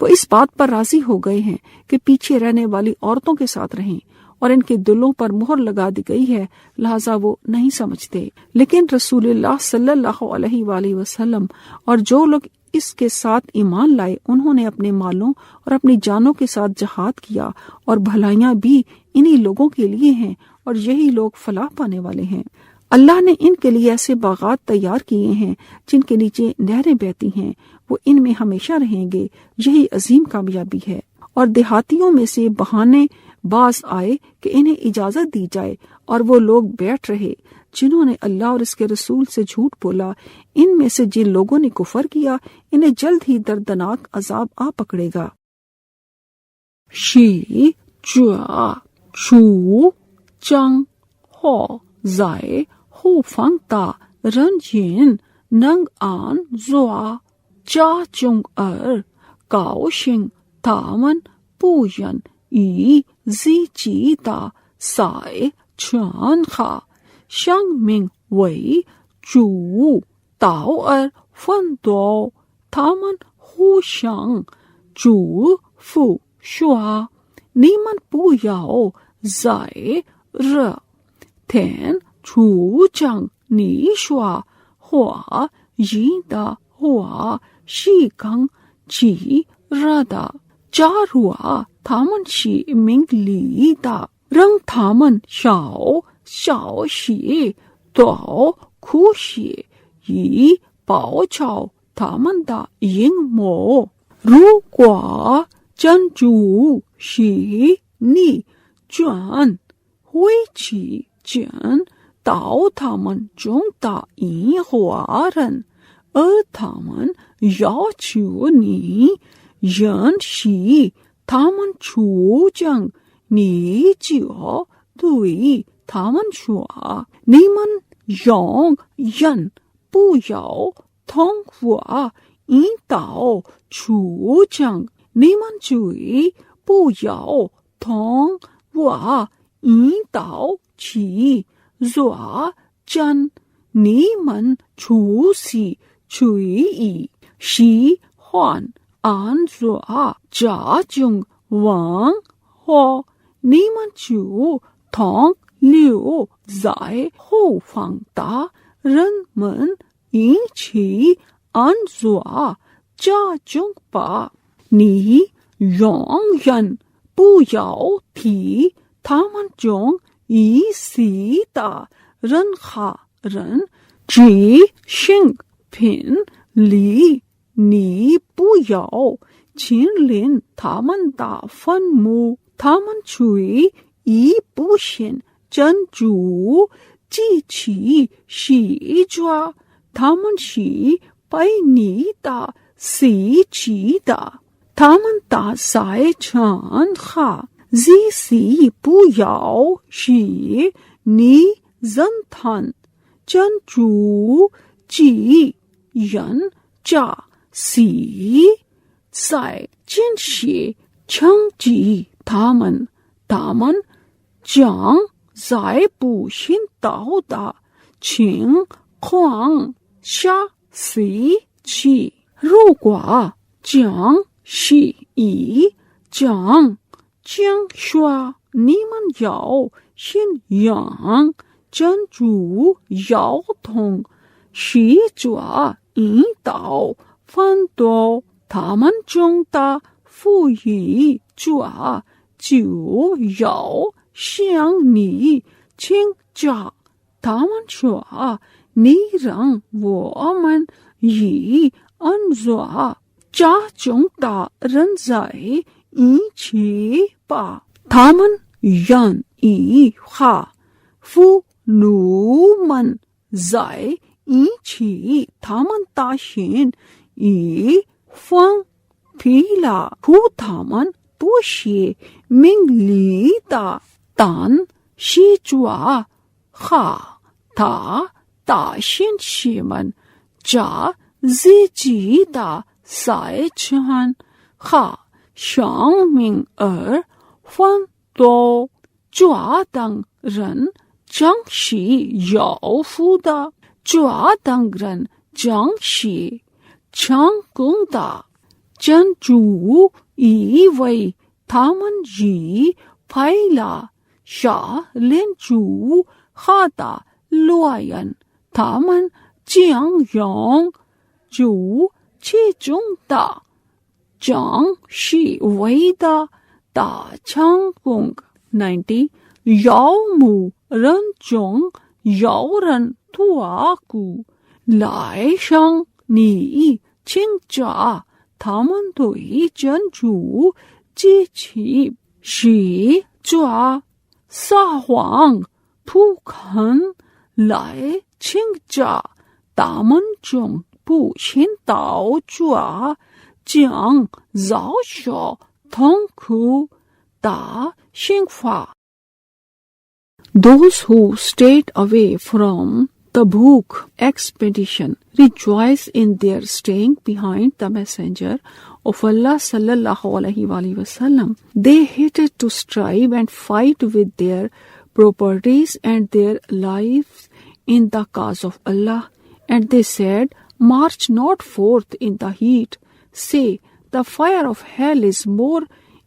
وہ اس بات پر راضی ہو گئے ہیں کہ پیچھے رہنے والی عورتوں کے ساتھ رہیں، اور ان کے دلوں پر مہر لگا دی گئی ہے، لہذا وہ نہیں سمجھتے۔ لیکن رسول اللہ صلی اللہ علیہ وآلہ وسلم اور جو لوگ اس کے ساتھ ایمان لائے انہوں نے اپنے مالوں اور اپنی جانوں کے ساتھ جہاد کیا، اور بھلائیاں بھی انہی لوگوں کے لیے ہیں اور یہی لوگ فلاح پانے والے ہیں۔ اللہ نے ان کے لیے ایسے باغات تیار کیے ہیں جن کے نیچے نہریں بہتی ہیں، وہ ان میں ہمیشہ رہیں گے، یہی عظیم کامیابی ہے۔ اور دیہاتیوں میں سے بہانے باز آئے کہ انہیں اجازت دی جائے، اور وہ لوگ بیٹھ رہے جنہوں نے اللہ اور اس کے رسول سے جھوٹ بولا۔ ان میں سے جن لوگوں نے کفر کیا انہیں جلد ہی دردناک عذاب آ پکڑے گا۔ شی جوا چو چنگ ہو زائے ہو فنگ تا رن جین ننگ آن زوا جا چنگ کاؤ شنگ تامن پوین ای زی چی تا سائے چھان خا شنگ منگ وئی چو تاؤ فن دو تامن ہو شنگ چو فو شوا نیمن پو یاؤ زائے ر تین چھو چنگ نی شوا ہوا ی دا ہوا شی کنگ چی ردا چار ہوا تامن شی منگ لی دا رنگ تامن شاؤ شاؤ شی تو کھو شی ی پاؤ چاؤ تامن دا ینگ مو رو kwa چن چو شی نی چن ہوئی چی چن تاؤ تامن چونگ تا ای ہوا رن تامن یاؤ چو نی ین شی تامن چو چنگ نی چیو دوئی تامن شوا نیمن یونگ ین پو یاؤ تھونگ ہوا ای تاؤ چو چنگ نیمن چوئی پو یاؤ تھونگ ہوا ای تاؤ چی زوا چن نیمن چو سی چوئی ای شی خوان آن زوا جا چنگ وانگ ہو نیمن چو تھونگ لیو زائے ہو فنگ تا رن من ای چھی ان زوا جا چنگ پا نی یونگ ین پو یاؤ تھی تامن چونگ ای سی تا رن خا رن چی شنگ پھن لی نی پو یاؤ چھین لن تامن تا فن مو تامن چوئی ای پو شن چن چو چی چی شی جوا تامن شی پئی نی تا سی چی دا تامن تا سائے چھان خا زی سی پو یاؤ شی نی زن تھن چن چو چی ین چا سی سائے چن شی چھنگ چی تامن تامن چانگ زائے پو شن تاؤ دا چھنگ Huang Xia Si Qi Ru Gua Jiang Shi Yi Jiang Jiang Shua Niman Yao Xin Yang Zhen Zhu Yao Tong Xi Zhua Yin Dao Fan Duo Taman Zhong Da Fu Yi Zhua Jiu Yao Xiang Ni Qing Jia Taman Shua Ni Rang Wo Man Yi An Zua Jia Zhong Da Ren Zai Yi Qi Ba Taman Yan Yi Ha Fu Nu Man Zai Yi Qi Taman Da Xin Yi Fang Pi La Hu Taman Du Xie Ming Li Da Dan Xi Zhua Ha Ta Da Xin Xi Man Jia Zi Ji Da Sai Chan Ha Shang Ming Fan Do Zhua Dang Ren Zhang Xi Yao Fu Da Zhua Dang Ren Zhang Xi Chang Gong Da Zhen Zhu Yi Wei Taman Yi Pai La Sha Lin Zhu Ha Da Luoyan Taman Jiang Yong Zhu Qi Zhong Da Zhang Shi Wei Da Da Chang Gong 90 Yao Mu Ren Zhong Yao Ren Tua Gu Lai Shang Ni Qing Jia Taman Dui Zhen Zhu Ji Qi Shi Zhua Sa Huang Tu Kan Lai Qing Jia Taman Zhong Bu Xin Dao Zhua Jiang Zhao Xiao Tong Ku Da Xing Fa. Those who stayed away from the Tabuk expedition rejoice in their staying behind the Messenger of Allah sallallahu alaihi wasallam. They hated to strive and fight with their properties and their lives in the cause of Allah, and they said, "March not forth in the heat. Say, the fire of hell is more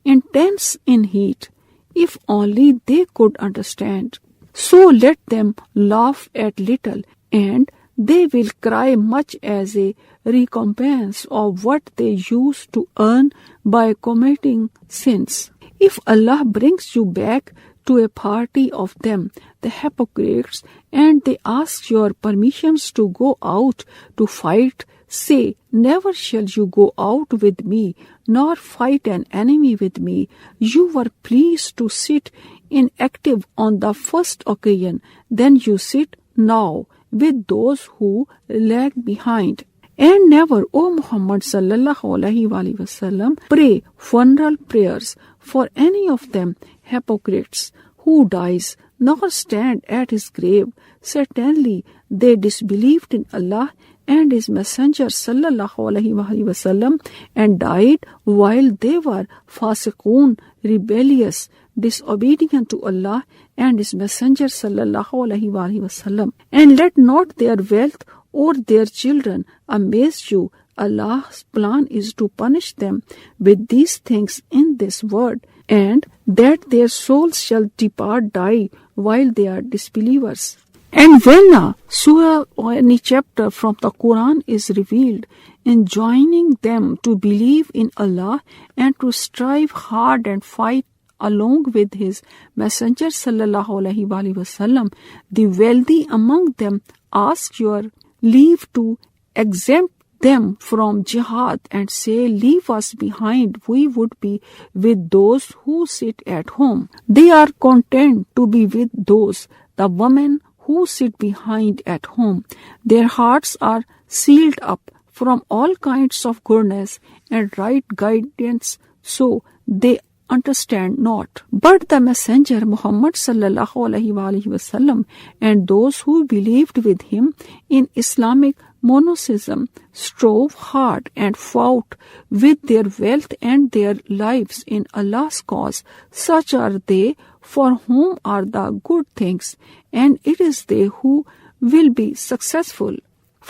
intense in heat. If only they could understand. So let them laugh at little, and they will cry much as a recompense of what they used to earn by committing sins. If Allah brings you back to a party of them, the hypocrites, and they ask your permissions to go out to fight, say, never shall you go out with me, nor fight an enemy with me. You were pleased to sit inactive on the first occasion, then you sit now with those who lag behind. And never, O Muhammad sallallahu alaihi wasallam, pray funeral prayers for any of them hypocrites who dies, nor stand at his grave. Certainly they disbelieved in Allah and His Messenger sallallahu alaihi wasallam and died while they were fasiqun, rebellious, disobedient to Allah and His Messenger sallallahu alaihi wasallam. And let not their wealth or their children amaze you. Allah's plan is to punish them with these things in this world, and that their souls shall die while they are disbelievers. And when a surah or any chapter from the Quran is revealed, enjoining them to believe in Allah and to strive hard and fight along with His Messenger sallallahu alaihi wasallam, the wealthy among them ask your leave to exempt them from jihad and say, leave us behind, we would be with those who sit at home. They are content to be with those, the women who sit behind at home. Their hearts are sealed up from all kinds of goodness and right guidance, so they understand not. But the Messenger Muhammad sallallahu alaihi wasallam and those who believed with him in Islamic monotheism strove hard and fought with their wealth and their lives in Allah's cause. Such are they for whom are the good things, and it is they who will be successful.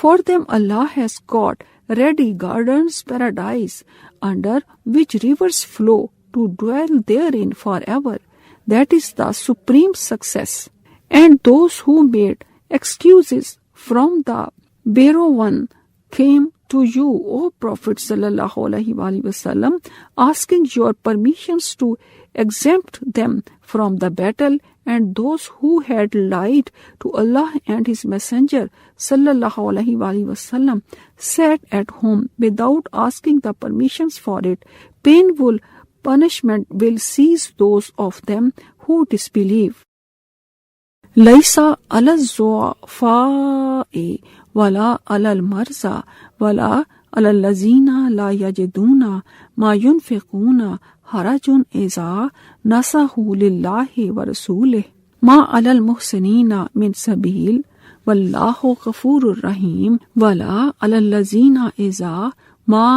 For them Allah has got ready gardens paradise under which rivers flow to dwell therein forever. That is the supreme success. And those who made excuses from the barren one came to you, O Prophet sallallahu alaihi wasallam, asking your permissions to exempt them from the battle, and those who had lied to Allah and His Messenger sallallahu alaihi wasallam sat at home without asking the permissions for it. Painful punishment will seize those of them who disbelieve. Laysa ala zu'afa'i wala ala al-marza wala ala allazina la yajiduna ma yunfiquna harajun iza nasahu lillahi wa rasulih ma ala al-muhsinina min sabil wallahu ghafurur rahim wala ala allazina iza ma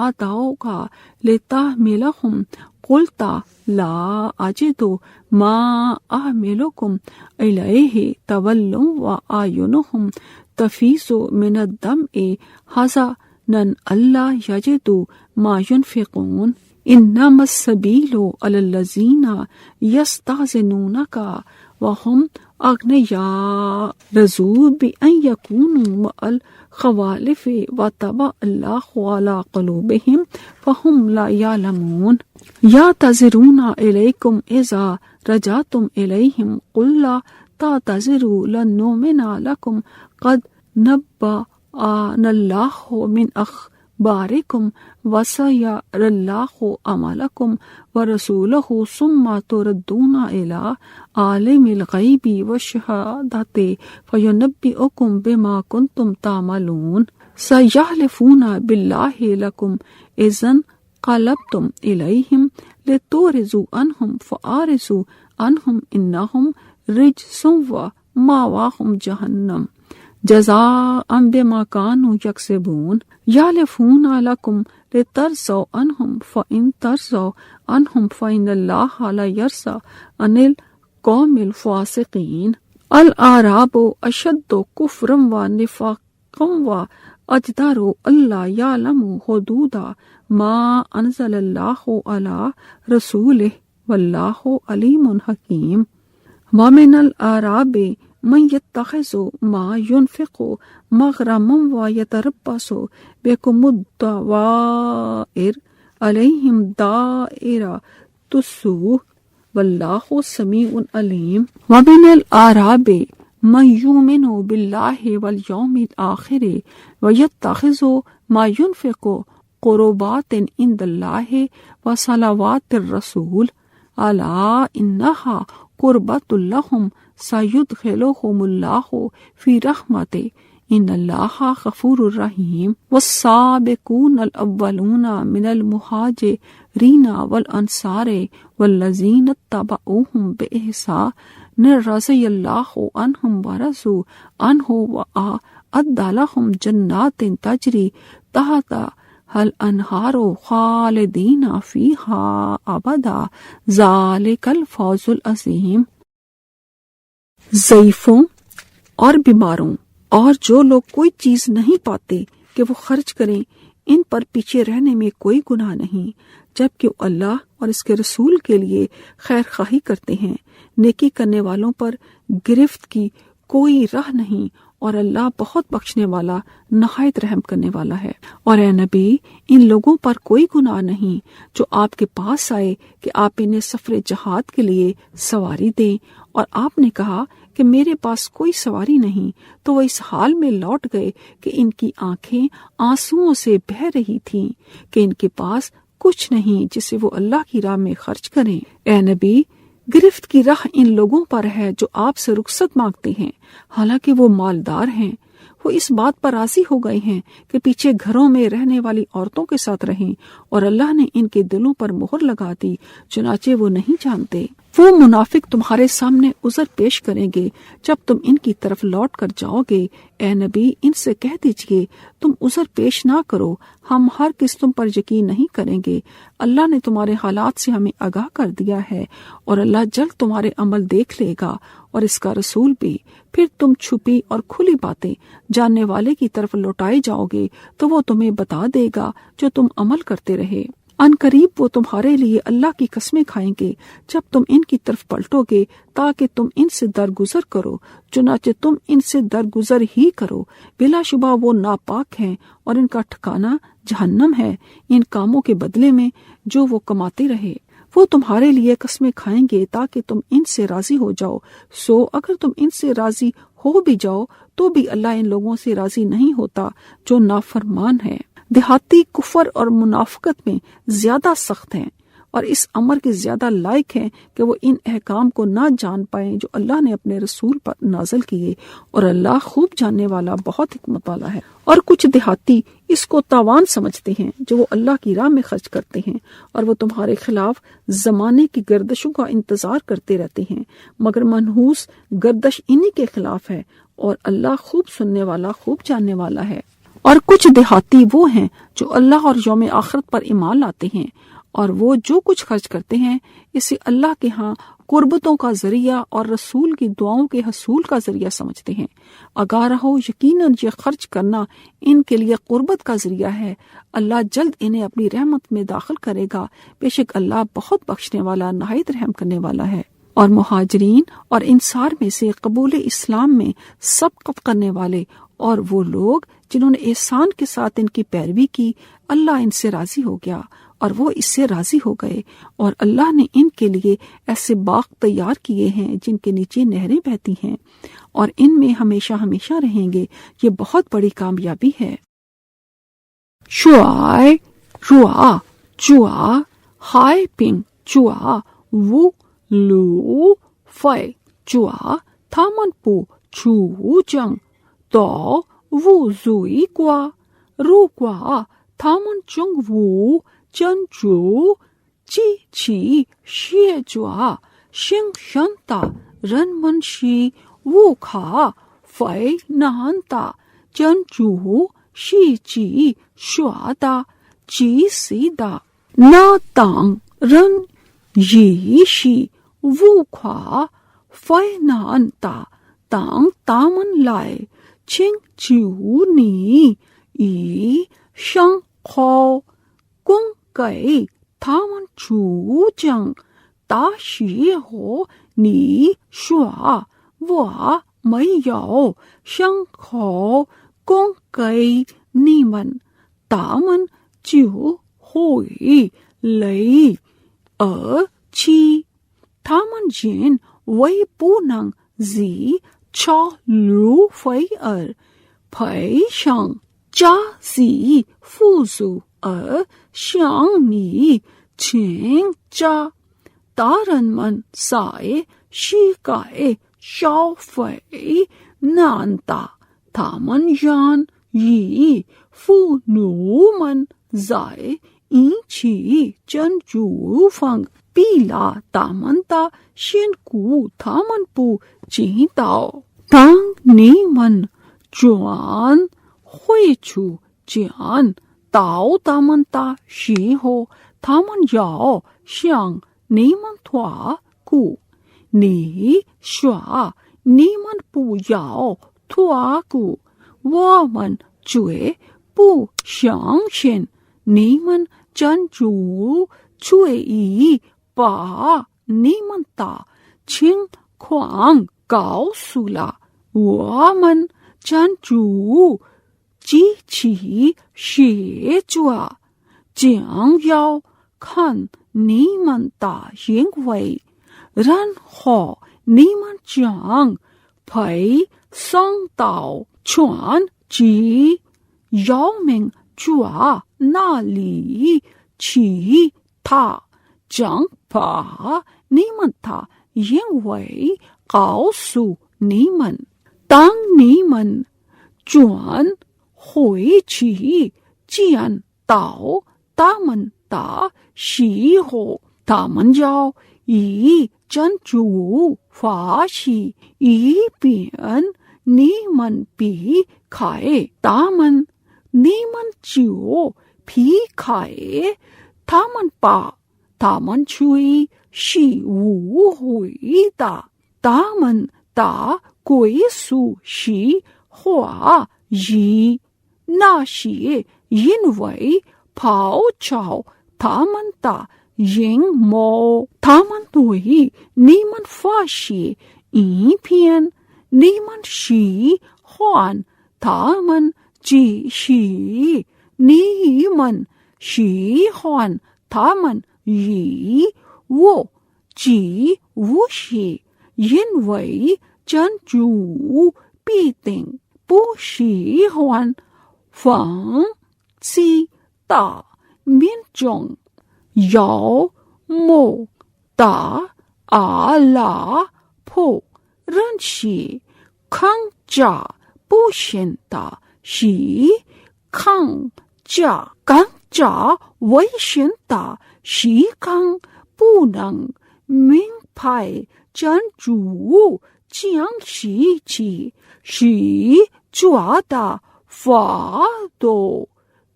atauka litahmilahum قلت لا أجد ما أحملكم إليه تولوا وأعينهم تفيض من الدمع حزنا ألا يجدوا ما ينفقون إنما السبيل على الذين يستأذنونك وهم أغنياء رضوا بأن يكونوا مع الخوالف وطبع الله على قلوبهم فهم لا يعلمون يعتذرون إليكم إذا رجعتم إليهم قل لا تعتذروا لن نؤمن لكم قد نبأنا الله من أخباركم وسيرى الله أعمالكم ورسوله ثم تردون إلى عالم الغيب والشهادة فينبئكم بما كنتم تعملون سيحلفون بالله لكم إذا قلبتم إليهم لتعرضوا عنهم فأعرضوا عنهم إنهم رجس ومأواهم جهنم جزاء بما كانوا يكسبون يحلفون لكم لترضوا عنهم فإن ترضوا عنهم فإن الله لا يرضى عن القوم الفاسقين الأعراب أشد كفرا ونفاقا وأجدر ألا يعلموا حدود ما أنزل الله على رسوله والله عليم حكيم ومن الأعراب من يتخذ ما ينفق مغرما ويتربص بكم الدوائر عليهم دائرة السوء والله سميع عليم ومن الأعراب من يؤمن بالله واليوم الآخر ويتخذ ما ينفق قربات عند الله وصلوات الرسول ألا إنها قربة لهم سيدخلهم الله في رحمته إن الله غفور رحيم والسابقون الأولون من المهاجرين والأنصار والذين اتبعوهم بإحسان رضي الله عنهم ورضوا عنه وأعد لهم جنات تجري تحتها الأنهار خالدين فيها أبدا ذلك الفوز العظيم. ضعیفوں اور بیماروں اور جو لوگ کوئی چیز نہیں پاتے کہ وہ خرچ کریں، ان پر پیچھے رہنے میں کوئی گناہ نہیں، جبکہ وہ اللہ اور اس کے رسول کے لیے خیر خواہی کرتے ہیں۔ نیکی کرنے والوں پر گرفت کی کوئی راہ نہیں، اور اللہ بہت بخشنے والا نہایت رحم کرنے والا ہے۔ اور اے نبی، ان لوگوں پر کوئی گناہ نہیں جو آپ کے پاس آئے کہ آپ انہیں سفر جہاد کے لیے سواری دیں، اور آپ نے کہا کہ میرے پاس کوئی سواری نہیں، تو وہ اس حال میں لوٹ گئے کہ ان کی آنکھیں آنسوؤں سے بہہ رہی تھیں کہ ان کے پاس کچھ نہیں جسے وہ اللہ کی راہ میں خرچ کریں۔ اے نبی، گرفت کی راہ ان لوگوں پر ہے جو آپ سے رخصت مانگتے ہیں، حالانکہ وہ مالدار ہیں۔ وہ اس بات پر راضی ہو گئے ہیں کہ پیچھے گھروں میں رہنے والی عورتوں کے ساتھ رہیں، اور اللہ نے ان کے دلوں پر مہر لگا دی، چنانچہ وہ نہیں جانتے۔ وہ منافق تمہارے سامنے عذر پیش کریں گے جب تم ان کی طرف لوٹ کر جاؤ گے۔ اے نبی، ان سے کہہ دیجئے تم عذر پیش نہ کرو، ہم ہرگز تم پر یقین نہیں کریں گے۔ اللہ نے تمہارے حالات سے ہمیں آگاہ کر دیا ہے اور اللہ جلد تمہارے عمل دیکھ لے گا اور اس کا رسول بھی۔ پھر تم چھپی اور کھلی باتیں جاننے والے کی طرف لوٹائے جاؤ گے تو وہ تمہیں بتا دے گا جو تم عمل کرتے رہے۔ ان قریب وہ تمہارے لیے اللہ کی قسمیں کھائیں گے جب تم ان کی طرف پلٹو گے تاکہ تم ان سے درگزر کرو، چنانچہ تم ان سے درگزر ہی کرو۔ بلا شبہ وہ ناپاک ہیں اور ان کا ٹھکانہ جہنم ہے، ان کاموں کے بدلے میں جو وہ کماتے رہے۔ وہ تمہارے لیے قسمیں کھائیں گے تاکہ تم ان سے راضی ہو جاؤ، سو اگر تم ان سے راضی ہو بھی جاؤ تو بھی اللہ ان لوگوں سے راضی نہیں ہوتا جو نافرمان ہے۔ دیہاتی کفر اور منافقت میں زیادہ سخت ہیں اور اس امر کے زیادہ لائق ہیں کہ وہ ان احکام کو نہ جان پائیں جو اللہ نے اپنے رسول پر نازل کیے، اور اللہ خوب جاننے والا بہت حکمت والا ہے۔ اور کچھ دیہاتی اس کو تاوان سمجھتے ہیں جو وہ اللہ کی راہ میں خرچ کرتے ہیں، اور وہ تمہارے خلاف زمانے کی گردشوں کا انتظار کرتے رہتے ہیں، مگر منحوس گردش انہی کے خلاف ہے، اور اللہ خوب سننے والا خوب جاننے والا ہے۔ اور کچھ دیہاتی وہ ہیں جو اللہ اور یوم آخرت پر ایمان لاتے ہیں، اور وہ جو کچھ خرچ کرتے ہیں اسے اللہ کے ہاں قربتوں کا ذریعہ اور رسول کی دعاؤں کے حصول کا ذریعہ سمجھتے ہیں۔ آگاہ رہو، یقیناً یہ خرچ کرنا ان کے لیے قربت کا ذریعہ ہے۔ اللہ جلد انہیں اپنی رحمت میں داخل کرے گا، بے شک اللہ بہت بخشنے والا نہایت رحم کرنے والا ہے۔ اور مہاجرین اور انصار میں سے قبول اسلام میں سبقت کرنے والے اور وہ لوگ جنہوں نے احسان کے ساتھ ان کی پیروی کی، اللہ ان سے راضی ہو گیا اور وہ اس سے راضی ہو گئے، اور اللہ نے ان کے لیے ایسے باغ تیار کیے ہیں جن کے نیچے نہریں بہتی ہیں، اور ان میں ہمیشہ ہمیشہ رہیں گے۔ یہ بہت بڑی کامیابی ہے۔ شعائے روا جوا ہائے پنگ جوا وو لو فائے جوا تھامن پو چھو جنگ تو وو زوئی گوا رو گوا تھامن چنگ وو چن جو چی چی شیے جوا شنگ شنتا رن من شی وو کھا فائے نہانتا چن جو شی چی شوادا چی سیدا نا تانگ رن یی شی وو کھا فائے نہانتا تانگ تامن لائے چنگ چیو نی ای شنگ خو کنگ کئی تامن چو جنگ تا شی ہو نی شوا وا مئی یاو شنگ خو کنگ کئی نیمن تامن چیو ہوئی لئی چی تامن جین وئی پوننگ زی چا لو فئی پھئی شنگ چا زی فوزو شنگ نی چھینگ چا تارن من سائے شی کائے شاو فئی نانتا تامن یان یی فو نو من زائے این چی چن جو فنگ پیلا تامن تا شین کو تامن پو چین تاو تانگ نی من جوان خوئی چھو جیان تاو تامن تا شی ہو تامن یاو شیانگ نی من تھوا کو نی شوا نی من پو یاو تھوا کو وا من چوئے پو شیانگ شین نی من چن جو چوئے ای پا نی من تا چھنگ کھوانگ کاؤ سولا وا من چن جو چی چی شی چوا جیانگ یاو کھن نی من تا ینگ وئی رن خو نی من جانگ پھئی سنگ تاو چوان چی یاو منگ چوا نا لی چی تھا جنگ پا نیمن تھا ینگ وئی قاو سو نیمن تانگ نیمن چوان ہوئی چی چین تاو تامن تا شی ہو تامن جاو ای 真主发起一边你们避开他们，你们就避开他们吧，他们却是无悔的，他们的归宿是化以那些因为咆哮他们的阴谋，他们对你们发泄一片，你们喜欢他们只是你们喜欢他们以我只无是因为真主必定不喜欢放弃的民众，要么的阿拉伯人是更加不幸的，是更加危险的，是更不能明白真主将事情是做的法度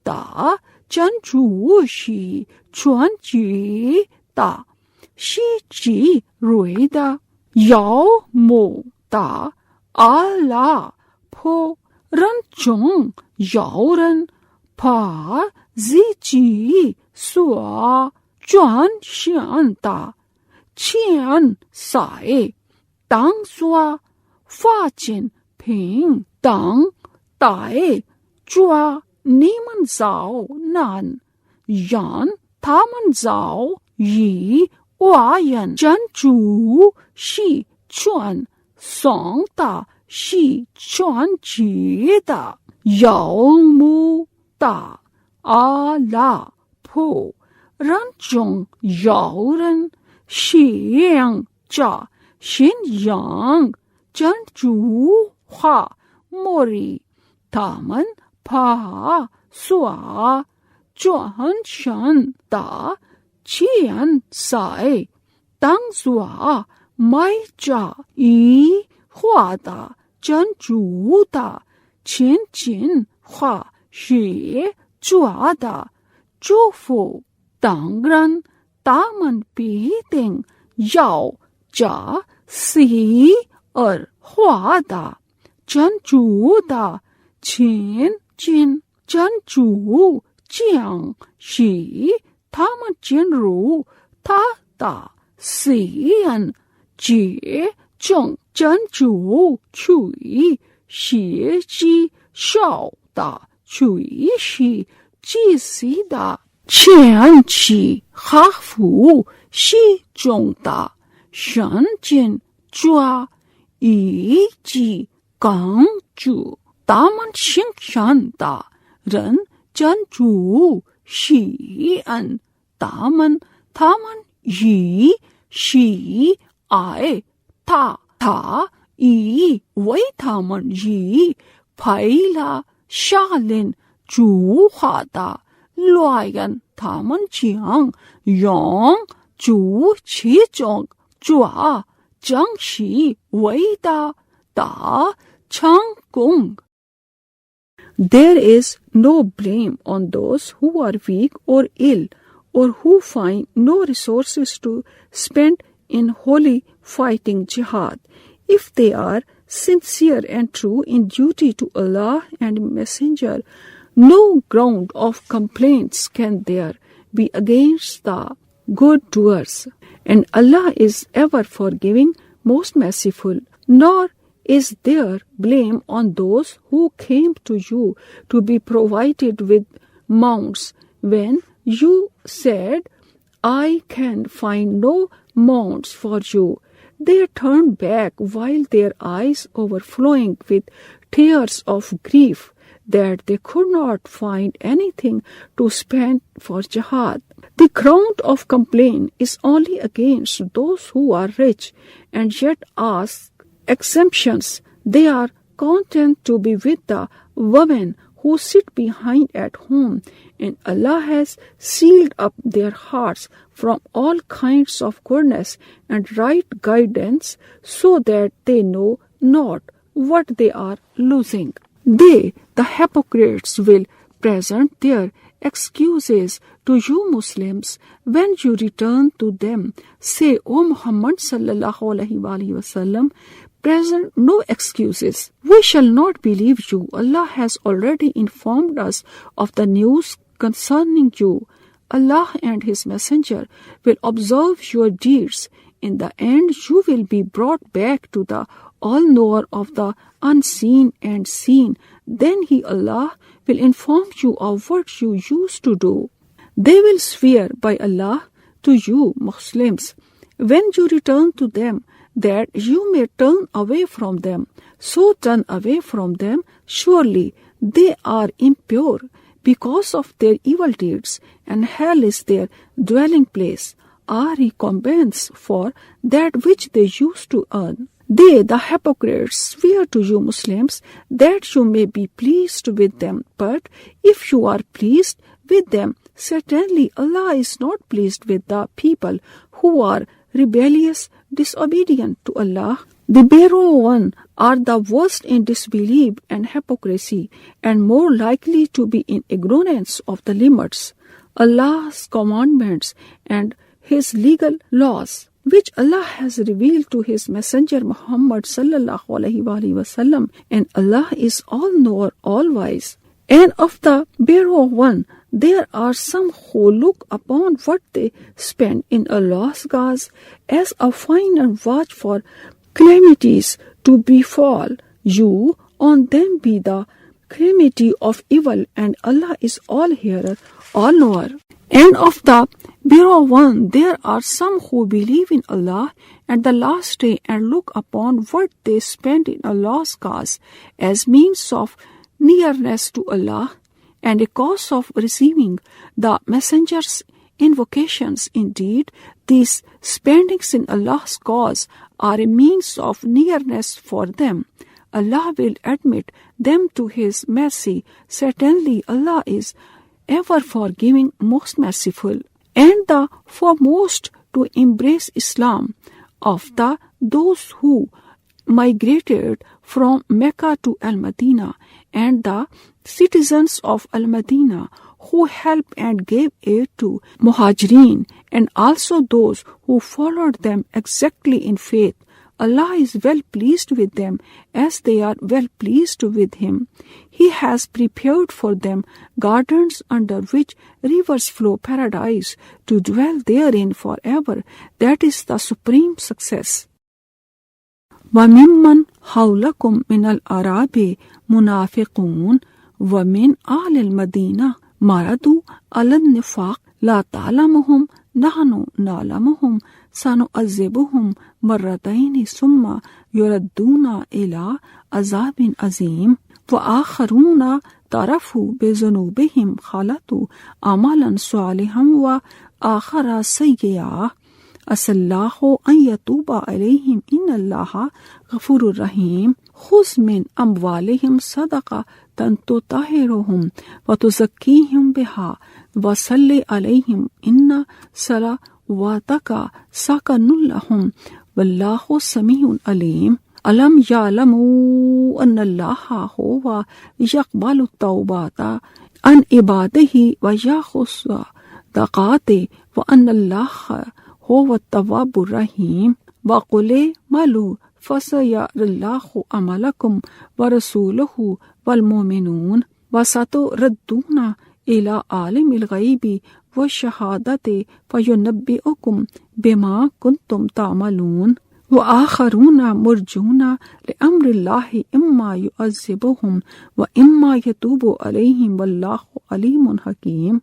的，真主是全知的，是智慧的，要么的阿拉伯人中有人把自己所转向的钱财当作发展平等待着你们遭难，让他们遭遇外人，真主是全送的，是全知的，要么的阿拉伯人中有人想着信仰真主话莫里，他们把所转向的钱财当作买着一化的真主的前进化是做的祝福，当然他们必定要着死而化的真主的前进，真主将使他们进入他的私人之中，真主去是之手的，去是自私的前期哈弗是中的神经抓以及公主，他们形象的人真主喜爱他们以喜爱他以为他们以配了下令主化的来人，他们将用主其中做正是伟大的成功。There is no blame on those who are weak or ill, or who find no resources to spend in holy fighting jihad. If they are sincere and true in duty to Allah and Messenger, no ground of complaints can there be against the good doers. And Allah is ever forgiving, most merciful. Nor is there blame on those who came to you to be provided with mounts when you said, I can find no mounts for you. They turned back while their eyes overflowing with tears of grief that they could not find anything to spend for jihad. The ground of complaint is only against those who are rich and yet ask exemptions. They are content to be with the women who sit behind at home, and Allah has sealed up their hearts from all kinds of goodness and right guidance, so that they know not what they are losing. They, the hypocrites, will present their excuses to you Muslims when you return to them. Say, O Muhammad sallallahu alaihi wasallam, present no excuses. We shall not believe you. Allah has already informed us of the news concerning you. Allah and His Messenger will observe your deeds. In the end, you will be brought back to the all-knower of the unseen and seen. Then He, Allah, will inform you of what you used to do. They will swear by Allah to you, Muslims, when you return to them, that you may turn away from them. So turn away from them. Surely they are impure because of their evil deeds, and hell is their dwelling place, a recompense for that which they used to earn. They, the hypocrites, swear to you Muslims that you may be pleased with them. But if you are pleased with them, certainly Allah is not pleased with the people who are rebellious, disobedient to Allah. The barren one are the worst in disbelief and hypocrisy, and more likely to be in ignorance of the limits, Allah's commandments and His legal laws, which Allah has revealed to His Messenger Muhammad sallallahu alaihi wasallam, and Allah is all-knower, all-wise. And of the barren one, there are some who look upon what they spend in Allah's cause as a fine and watch for calamities to befall you. On them be the calamity of evil, and Allah is all-hearer, all-knower. And of the barren one, there are some who believe in Allah and the last day, and look upon what they spend in Allah's cause as means of nearness to Allah and a cause of receiving the messenger's invocations. Indeed, these spendings in Allah's cause are a means of nearness for them. Allah will admit them to His mercy. Certainly Allah is ever forgiving, most merciful. And the foremost to embrace Islam of those who migrated from Mecca to Al-Madinah, and the citizens of Al-Madinah who helped and gave aid to Muhajirin, and also those who followed them exactly in faith. Allah is well pleased with them as they are well pleased with Him. He has prepared for them gardens under which rivers flow, paradise, to dwell therein forever. That is the supreme success. وَمِمَّنْ حَوْلَكُمْ مِنَ الْأَعْرَابِ مُنَافِقُونَ وَمِنْ أَهْلِ الْمَدِينَةِ مَرَدُوا عَلَى النِّفَاقِ لَا تَعْلَمُهُمْ نَحْنُ نَعْلَمُهُمْ سَنُعَذِّبُهُمْ مرتين ثم يردون إلى عذاب عظيم وآخرون طرفوا بذنوبهم خلطوا عملا صالحا وآخر سيئا عسى الله أن يتوب عليهم إن الله غفور رحيم خذ من أموالهم صدقة تطهرهم وتزكيهم بها وصل عليهم إن صلواتك سكن لهم واللہ سمیع علیم علم یعلموا ان اللہ هو یقبل التوبات عن عباده ویأخذ الصدقات وان اللہ هو التواب الرحیم وقل اعملوا فسيرى الله عملكم ورسوله والمؤمنون وستردون إلى عالم الغیب والشہادة فينبئكم بما كنتم تعملون وآخرون مرجون لأمر الله إما يعذبهم وإما يتوب عليهم والله عليم حكيم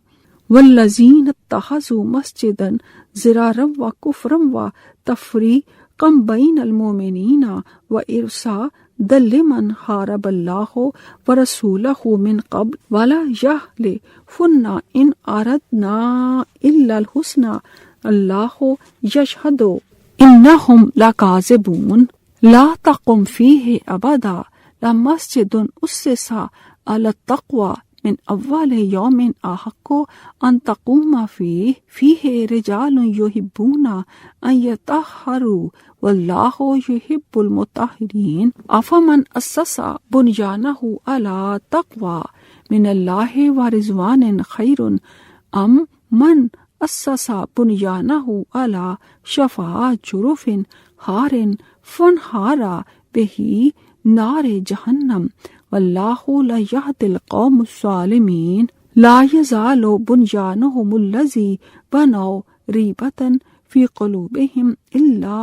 والذين اتخذوا مسجدا ضرارا وكفرا وتفريقا بين المؤمنين وإرصادا لمن حارب الله ورسوله من قبل ولا يحلفن إن أردنا إلا الحسنى الله يشهد إنهم لكاذبون لا تقم فيه أبدا لمسجد أسس على التقوى من أول يوم أحق أن تقوم فيه رجال يحبون أن يطهروا والله يحب المطهرين أفمن أسس بنيانه على تقوى من الله ورضوان خير أم من أسس بنيانه على شفا جرف هار فانهار به نار جهنم واللہ لا يهدي القوم الظالمین لا يزال بنيانهم الذي بنوا ريبة في قلوبهم إلا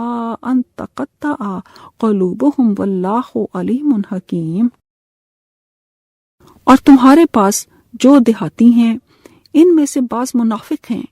أن تقطع قلوبهم واللہ علیم حکیم۔ اور تمہارے پاس جو دیہاتی ہیں ان میں سے بعض منافق ہیں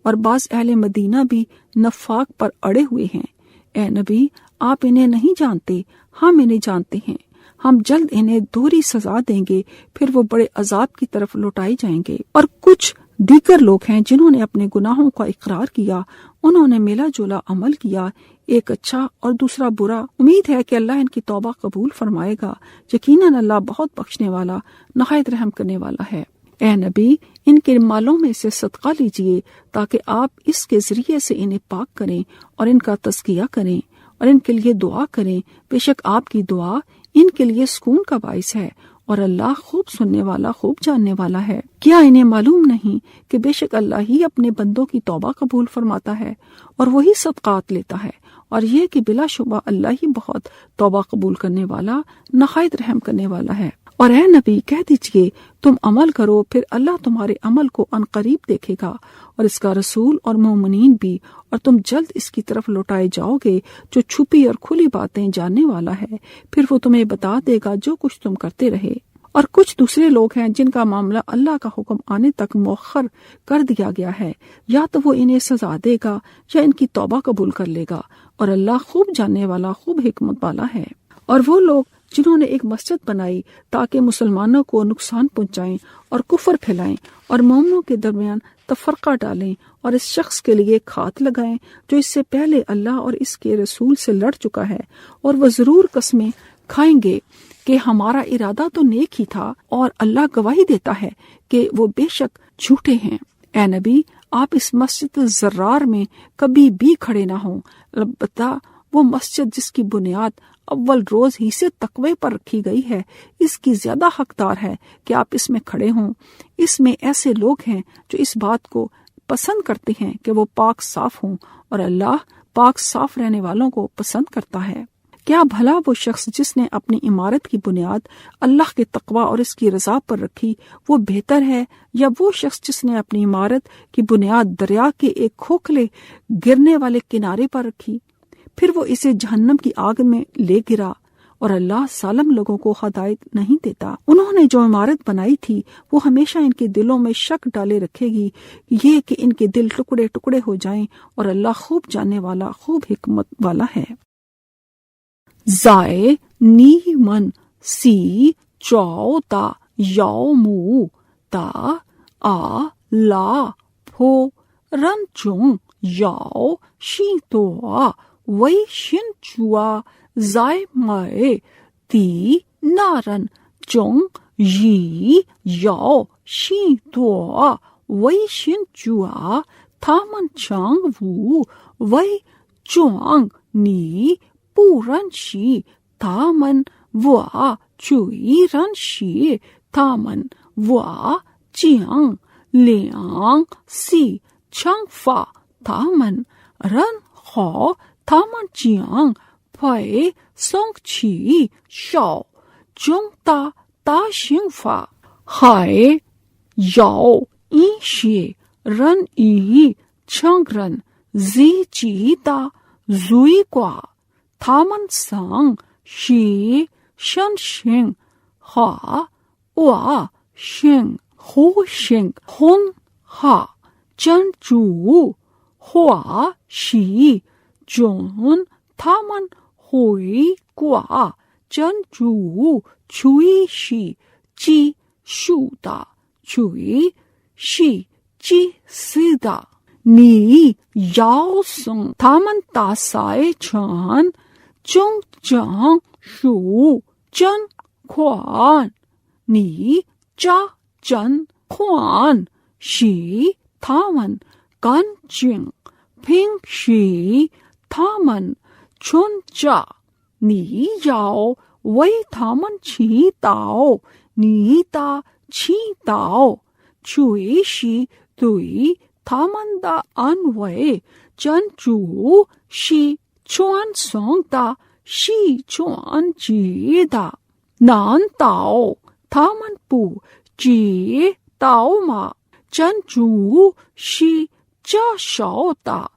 اور بعض اہل مدینہ بھی نفاق پر اڑے ہوئے ہیں۔ اے نبی آپ انہیں نہیں جانتے، ہم انہیں جانتے ہیں، ہم جلد انہیں دوہری سزا دیں گے، پھر وہ بڑے عذاب کی طرف لوٹائے جائیں گے۔ اور کچھ دیگر لوگ ہیں جنہوں نے اپنے گناہوں کا اقرار کیا، انہوں نے ملا جلا عمل کیا، ایک اچھا اور دوسرا برا۔ امید ہے کہ اللہ ان کی توبہ قبول فرمائے گا، یقیناً اللہ بہت بخشنے والا نہایت رحم کرنے والا ہے۔ اے نبی ان کے مالوں میں سے صدقہ لیجئے تاکہ آپ اس کے ذریعے سے انہیں پاک کریں اور ان کا تزکیہ کریں اور ان کے لیے دعا کریں، بے شک آپ کی دعا ان کے لیے سکون کا باعث ہے اور اللہ خوب سننے والا خوب جاننے والا ہے۔ کیا انہیں معلوم نہیں کہ بے شک اللہ ہی اپنے بندوں کی توبہ قبول فرماتا ہے اور وہی صدقات لیتا ہے، اور یہ کہ بلا شبہ اللہ ہی بہت توبہ قبول کرنے والا نہایت رحم کرنے والا ہے۔ اور اے نبی کہہ دیجئے تم عمل کرو، پھر اللہ تمہارے عمل کو عنقریب دیکھے گا اور اس کا رسول اور مومنین بھی، اور تم جلد اس کی طرف لوٹائے جاؤ گے جو چھپی اور کھلی باتیں جاننے والا ہے، پھر وہ تمہیں بتا دے گا جو کچھ تم کرتے رہے۔ اور کچھ دوسرے لوگ ہیں جن کا معاملہ اللہ کا حکم آنے تک مؤخر کر دیا گیا ہے، یا تو وہ انہیں سزا دے گا یا ان کی توبہ قبول کر لے گا، اور اللہ خوب جاننے والا خوب حکمت والا ہے۔ اور وہ لوگ جنہوں نے ایک مسجد بنائی تاکہ مسلمانوں کو نقصان پہنچائیں اور کفر پھیلائیں اور مومنوں کے درمیان تفرقہ ڈالیں اور اس شخص کے لیے کھات لگائیں جو اس سے پہلے اللہ اور اس کے رسول سے لڑ چکا ہے، اور وہ ضرور قسمیں کھائیں گے کہ ہمارا ارادہ تو نیک ہی تھا، اور اللہ گواہی دیتا ہے کہ وہ بے شک جھوٹے ہیں۔ اے نبی آپ اس مسجد زرار میں کبھی بھی کھڑے نہ ہوں، البتہ وہ مسجد جس کی بنیاد اول روز ہی سے تقوی پر رکھی گئی ہے، اس کی زیادہ حقدار ہے کہ آپ اس میں کھڑے ہوں۔ اس میں ایسے لوگ ہیں جو اس بات کو پسند کرتے ہیں کہ وہ پاک صاف ہوں، اور اللہ پاک صاف رہنے والوں کو پسند کرتا ہے۔ کیا بھلا وہ شخص جس نے اپنی عمارت کی بنیاد اللہ کے تقوی اور اس کی رضا پر رکھی وہ بہتر ہے، یا وہ شخص جس نے اپنی عمارت کی بنیاد دریا کے ایک کھوکھلے گرنے والے کنارے پر رکھی، پھر وہ اسے جہنم کی آگ میں لے گرا، اور اللہ ظالم لوگوں کو ہدایت نہیں دیتا۔ انہوں نے جو عمارت بنائی تھی وہ ہمیشہ ان کے دلوں میں شک ڈالے رکھے گی، یہ کہ ان کے دل ٹکڑے ٹکڑے ہو جائیں، اور اللہ خوب جاننے والا خوب حکمت والا ہے۔ زائے نی من سی چو تا یو مو تا آ لا پھو رن چون یو شی تو وی شن چوا زائے مائے تی نارن چون یی یو شی تو وی شن چوا تھامن چانگ وو وی چوانگ نی پو رن شی تامن وا چوئی رن شی تامن وا چیانگ لیانگ سی چانگ فا تامن رن خو تامن چیانگ پائے سونگ چی شاو چونگ تا تا شنگ فا ہائے یاو ای شی رن ای چانگ رن زی چی تا زوئی kwa تامن سانگ شی شن شنگ ہا وا شنگ ہو شنگ ہن ہا چن چو ہوا شی جون تامن ہوئی kwa چن چو چوئی شی چی شو دا چوئی شی چی سیدا نی یاو سنگ تامن تاسائے چان چونگ چانگ شو چن خوان 你家真宽使他们干净，并使他们存着。你要为他们祈祷，你的祈祷却是对他们的安慰。真主是传送的，是传旨的，难道他们不知道吗？真主是接受的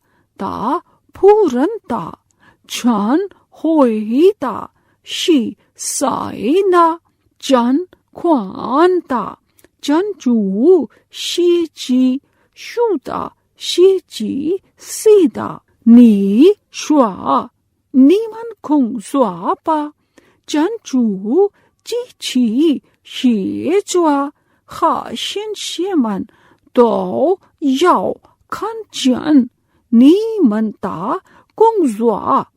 仆人的忏悔的，是谁呢？真宽的真主是知数的，是知悉的。你说你们空说吧，真主及其使者和先知们都要看见你们的工作，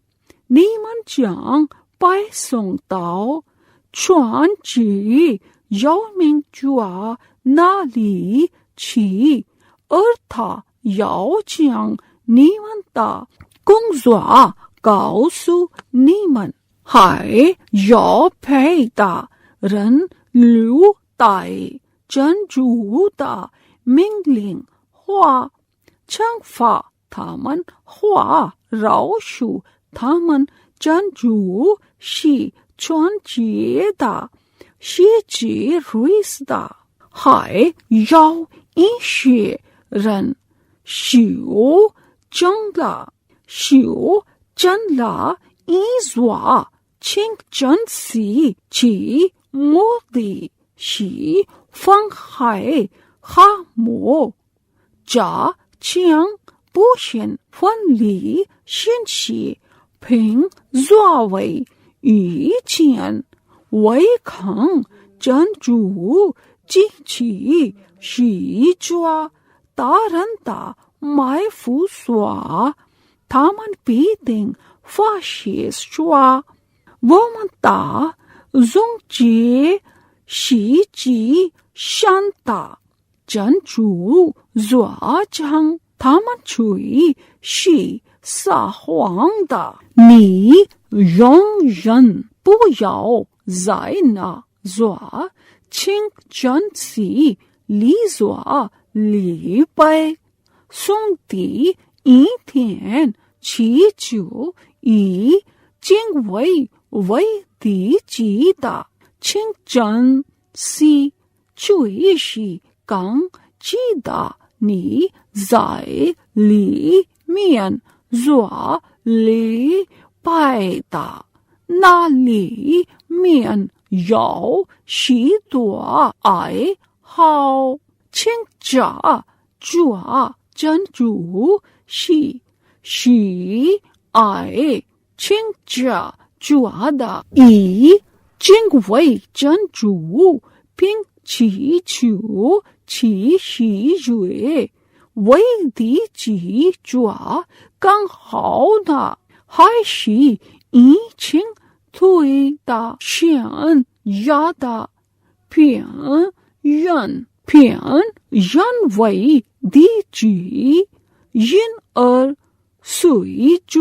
你们将百姓到传旨要命者那里去，而他要将你们的工作告诉你们，还要陪的人留在真主的命令或惩罚他们或饶恕他们。真主是全知的，是知识的，还要一些人修正了一座清真寺，其目的是妨害和睦，这将不行分离信息，并作为以前违抗真主及其使者大人的埋伏说，他们必定发现说，我们的宗旨是极善的。真主若将他们追是撒谎的，你永远不要在那座清真寺里做礼拜，诵第一天祈求以敬畏为第几的清真寺，就是刚记得你在里面做礼拜的，那里面有许多爱好，请着做真主是爱请着做的，以敬畏真主，并祈求其喜悦为第几做更好的，还是以前推的善压的偏为第几，因而随着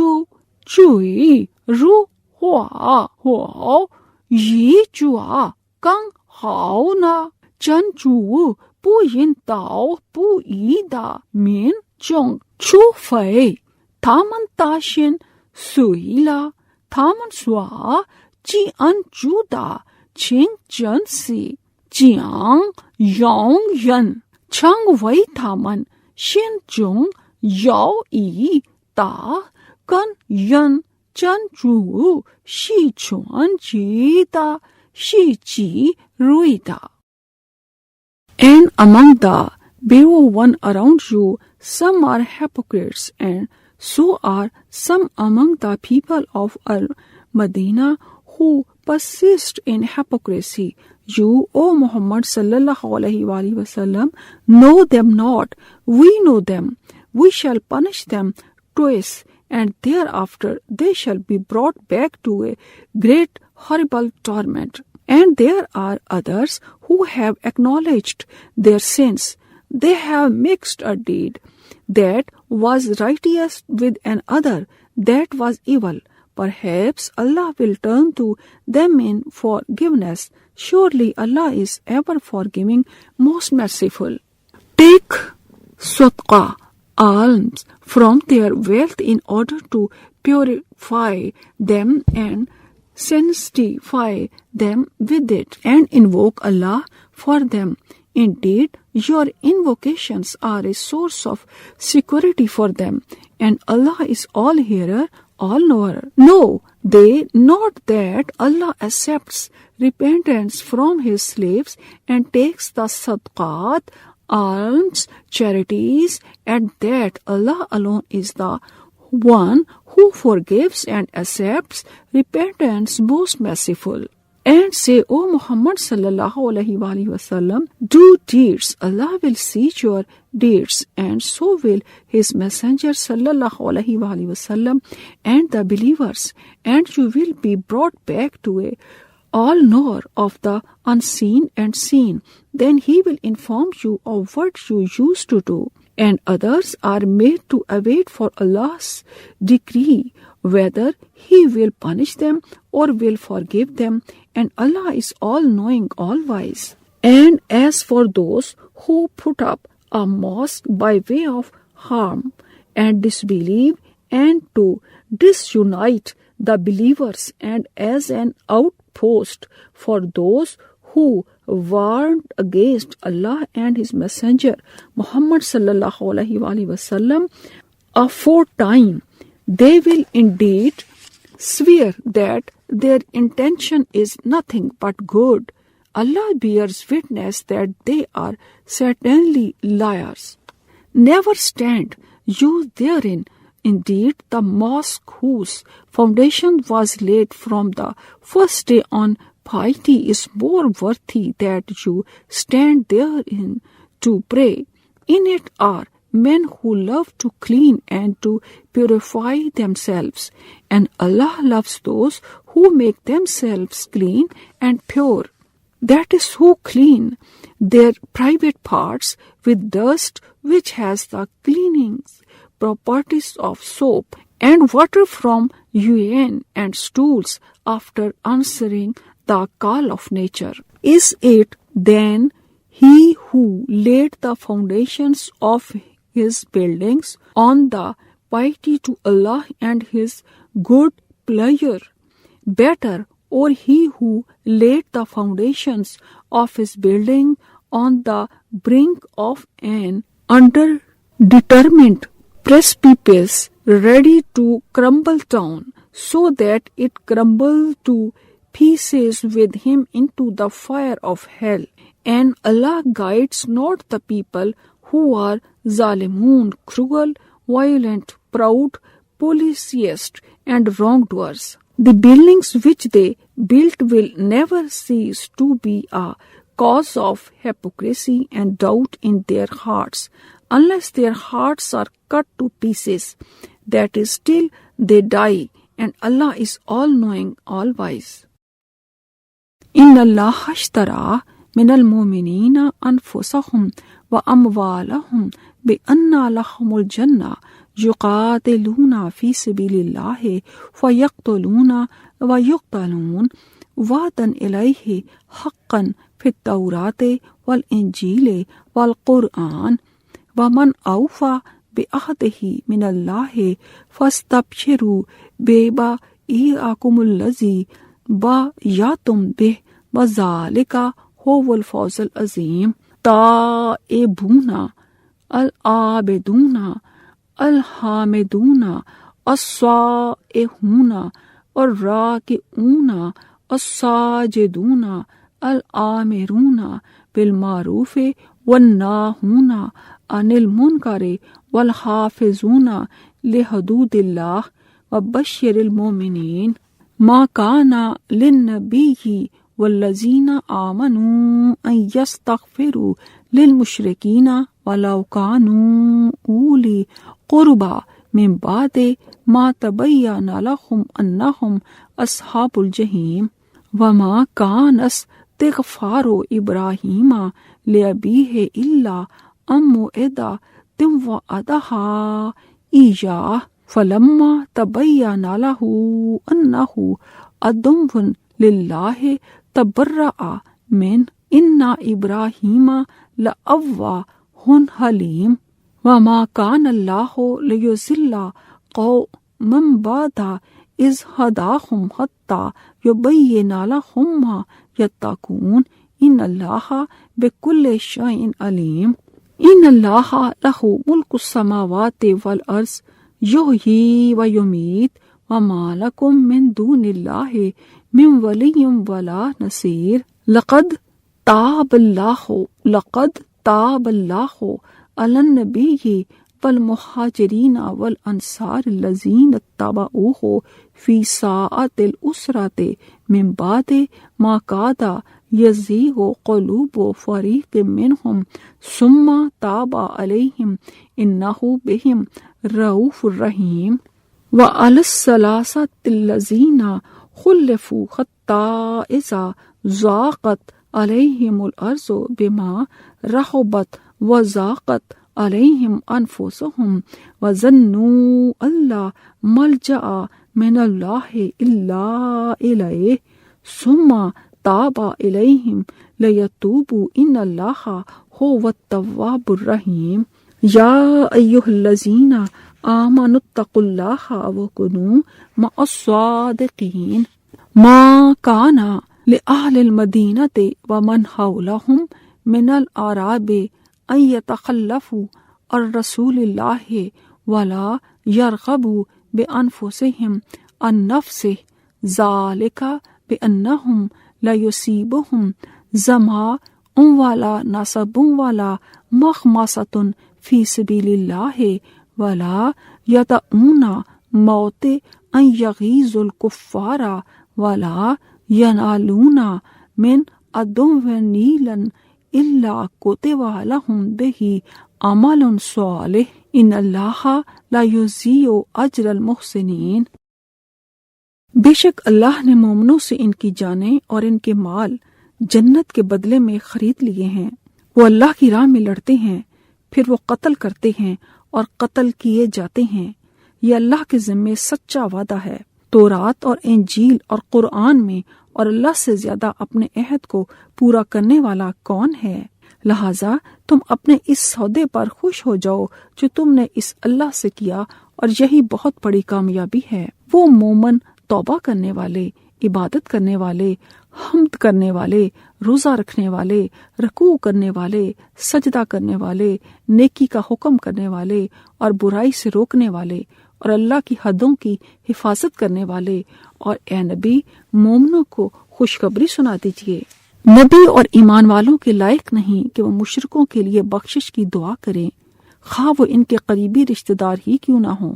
坠入或一做更好呢？真主不引导不义的民众，除非他们大心碎了。他们说既安住的清真寺将永远成为他们心中有益的根源。真主是全知的，是极睿的。And among the below one around you, some are hypocrites, and so are some among the people of Al-Madinah who persist in hypocrisy. You, O Muhammad sallallahu alaihi wasallam, know them not. We know them. We shall punish them twice, and thereafter they shall be brought back to a great horrible torment. And there are others who have acknowledged their sins. They have mixed a deed that was righteous with another that was evil. Perhaps Allah will turn to them in forgiveness. Surely Allah is ever forgiving, most merciful. Take sadaqah, alms, from their wealth in order to purify them and sanctify them with it, and invoke Allah for them. Indeed, your invocations are a source of security for them, and Allah is all hearer, all knower. Know they not that Allah accepts repentance from His slaves and takes the sadaqat, alms, charities, and that Allah alone is the one who forgives and accepts repentance, most merciful. And say, O Muhammad sallallahu alaihi wasallam, do deeds, Allah will see your deeds, and so will His Messenger sallallahu alaihi wasallam and the believers, and you will be brought back to a all-knower of the unseen and seen. Then He will inform you of what you used to do. And others are made to await for Allah's decree, whether He will punish them or will forgive them, and Allah is all-knowing, all-wise. And as for those who put up a mosque by way of harm and disbelieve, and to disunite the believers, and as an outpost for those who warned against Allah and His Messenger Muhammad sallallahu alaihi wasallam aforetime, they will indeed swear that their intention is nothing but good. Allah bears witness that they are certainly liars. Never stand you therein. Indeed, the mosque whose foundation was laid from the first day on piety is more worthy that you stand therein to pray. In it are men who love to clean and to purify themselves, and Allah loves those who make themselves clean and pure. That is, who clean their private parts with dust which has the cleaning properties of soap, and water from urine and stools after answering the call of nature. Is it then He who laid the foundations of His buildings on the piety to Allah and His good pleasure better, or He who laid the foundations of His building on the brink of an underdetermined precipice ready to crumble down, so that it crumbled to pieces with him into the fire of hell? And Allah guides not the people who are zalimun, cruel, violent, proud, polytheist, and wrongdoers. The buildings which they built will never cease to be a cause of hypocrisy and doubt in their hearts, unless their hearts are cut to pieces. That is, till they die, and Allah is all-knowing, all-wise. Inna Allah ashtara min al-mu'minina anfusahum wa amwalahum bi anna lahumul jannah yuqatiluna fi sabilillahi fayaqtuluna wa yuqtalun wa'dan ilayhi haqqan fit tawrati wal injili wal qur'an wa man awfa bi ahdihi min Allahi fastabshiru biba iakumul lazi ba yatum bih wa zalika huwal fawzul azim. Ta'ibuna al-abiduna al-hamiduna as-sa'ihuna ar-raki'una as-sajiduna al-amiruna bil-ma'rufi wan-nahuna anil munkari wal-hafizuna li-hududillah wa bashiril mu'minin. Ma kana lin-nabiyyi wal-lazina amanu an yastaghfiru lil-mushrikina walau kanu uli qurba min ba'di ma tabayyana lahum annahum ashabul jahim. وما کان استغفار ابراہیم لأبیہ الا ان موعدۃ وعدہا ایاہ فلما تبین لہ انہ عدو للہ تبرأ من ان ابراہیم لأواہ حلیم وما کان اللہ لیضل قوما بعد اذ ہداہم حتی یبین لہم ما یتقون ان اللہ بکل شیء علیم ان اللہ لہ ملک السماوات والارض یحیی ویمیت وما لکم من دون اللہ من ولی ولا نصیر لقد تاب اللہ علی النبی والمہاجرین والانصار الذین اتبعوہ فی ساعۃ العسرۃ من بعد ما کاد یزیغ قلوب فریق منہم ثم تاب علیہم انہ بہم رؤوف رحیم وعلی الثلاثۃ الذین خلفوا حتی اذا ضاقت علیہم الارض بما رحبت وضاقت علیہم انفسہم وظنوا ان لا ملجأ من اللہ الا الیہ ثم تاب علیہم لیتوبوا ان اللہ هو التواب الرحیم یا ایہا الذین آمنوا اتقوا اللہ وکونوا مع الصادقین ما کان لأہل المدینۃ ومن حولہم من الاعراب ان یتخلفوا عن رسول اللہ ولا یرغبوا بانفسہم عن نفسہ ذالک بانہم لا یصیبہم ظمأ ولا نصب ولا مخمصۃ فی سبیل اللہ ولا یطؤون موطئا یغیظ الکفار ولا ینالون من عدو نیلا الا کتب لہم بہ عمل صالح ان اللہ لا یضیع اجر المحسنین۔ بے شک اللہ نے مومنوں سے ان کی جانیں اور ان کے مال جنت کے بدلے میں خرید لیے ہیں۔ وہ اللہ کی راہ میں لڑتے ہیں، پھر وہ قتل کرتے ہیں اور قتل کیے جاتے ہیں۔ یہ اللہ کے ذمے سچا وعدہ ہے۔ تورات اور انجیل اور قرآن میں اور اللہ سے زیادہ اپنے عہد کو پورا کرنے والا کون ہے؟ لہٰذا تم اپنے اس سودے پر خوش ہو جاؤ جو تم نے اس اللہ سے کیا، اور یہی بہت بڑی کامیابی ہے۔ وہ مومن توبہ کرنے والے، عبادت کرنے والے، حمد کرنے والے، روزہ رکھنے والے، رکوع کرنے والے، سجدہ کرنے والے، نیکی کا حکم کرنے والے اور برائی سے روکنے والے، اور اللہ کی حدوں کی حفاظت کرنے والے، اور اے نبی مومنوں کو خوشخبری سنا دیجیے۔ نبی اور ایمان والوں کے لائق نہیں کہ وہ مشرکوں کے لیے بخشش کی دعا کریں، خواہ وہ ان کے قریبی رشتہ دار ہی کیوں نہ ہوں۔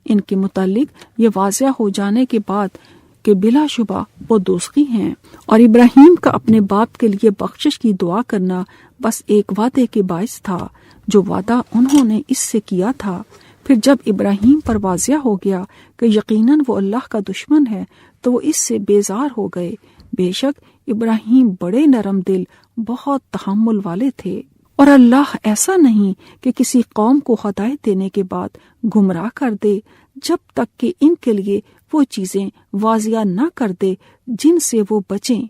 ان کے متعلق یہ واضح ہو جانے کے بعد کہ بلا شبہ وہ دوزخی ہیں، اور ابراہیم کا اپنے باپ کے لیے بخشش کی دعا کرنا بس ایک وعدے کے باعث تھا جو وعدہ انہوں نے اس سے کیا تھا۔ پھر جب ابراہیم پر واضح ہو گیا کہ یقیناً وہ اللہ کا دشمن ہے تو وہ اس سے بیزار ہو گئے۔ بے شک ابراہیم بڑے نرم دل، بہت تحمل والے تھے، اور اللہ ایسا نہیں کہ کسی قوم کو ہدایت دینے کے بعد گمراہ کر دے جب تک کہ ان کے لیے وہ چیزیں واضح نہ کر دے جن سے وہ بچیں۔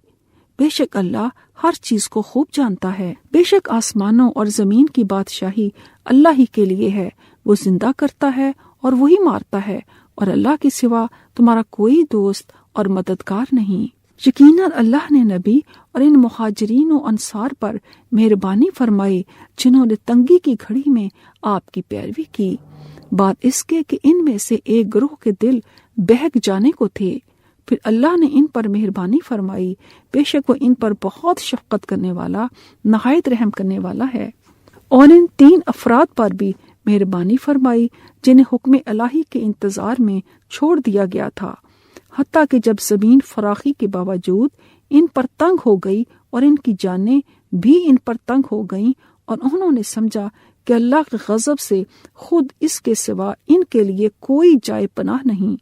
بے شک اللہ ہر چیز کو خوب جانتا ہے۔ بے شک آسمانوں اور زمین کی بادشاہی اللہ ہی کے لیے ہے، وہ زندہ کرتا ہے اور وہی مارتا ہے، اور اللہ کے سوا تمہارا کوئی دوست اور مددگار نہیں۔ یقیناً اللہ نے نبی اور ان مہاجرین و انصار پر مہربانی فرمائی جنہوں نے تنگی کی گھڑی میں آپ کی پیروی کی، بات اس کے کہ ان میں سے ایک گروہ کے دل بہک جانے کو تھے۔ پھر اللہ نے ان پر مہربانی فرمائی، بے شک وہ ان پر بہت شفقت کرنے والا، نہایت رحم کرنے والا ہے۔ اور ان 3 افراد پر بھی مہربانی فرمائی جنہیں حکم الہی کے انتظار میں چھوڑ دیا گیا تھا، حتیٰ کہ جب زمین فراخی کے باوجود ان پر تنگ ہو گئی اور ان کی جانیں بھی ان پر تنگ ہو گئیں، اور انہوں نے سمجھا کہ اللہ کے غضب سے خود اس کے سوا ان کے لیے کوئی جائے پناہ نہیں۔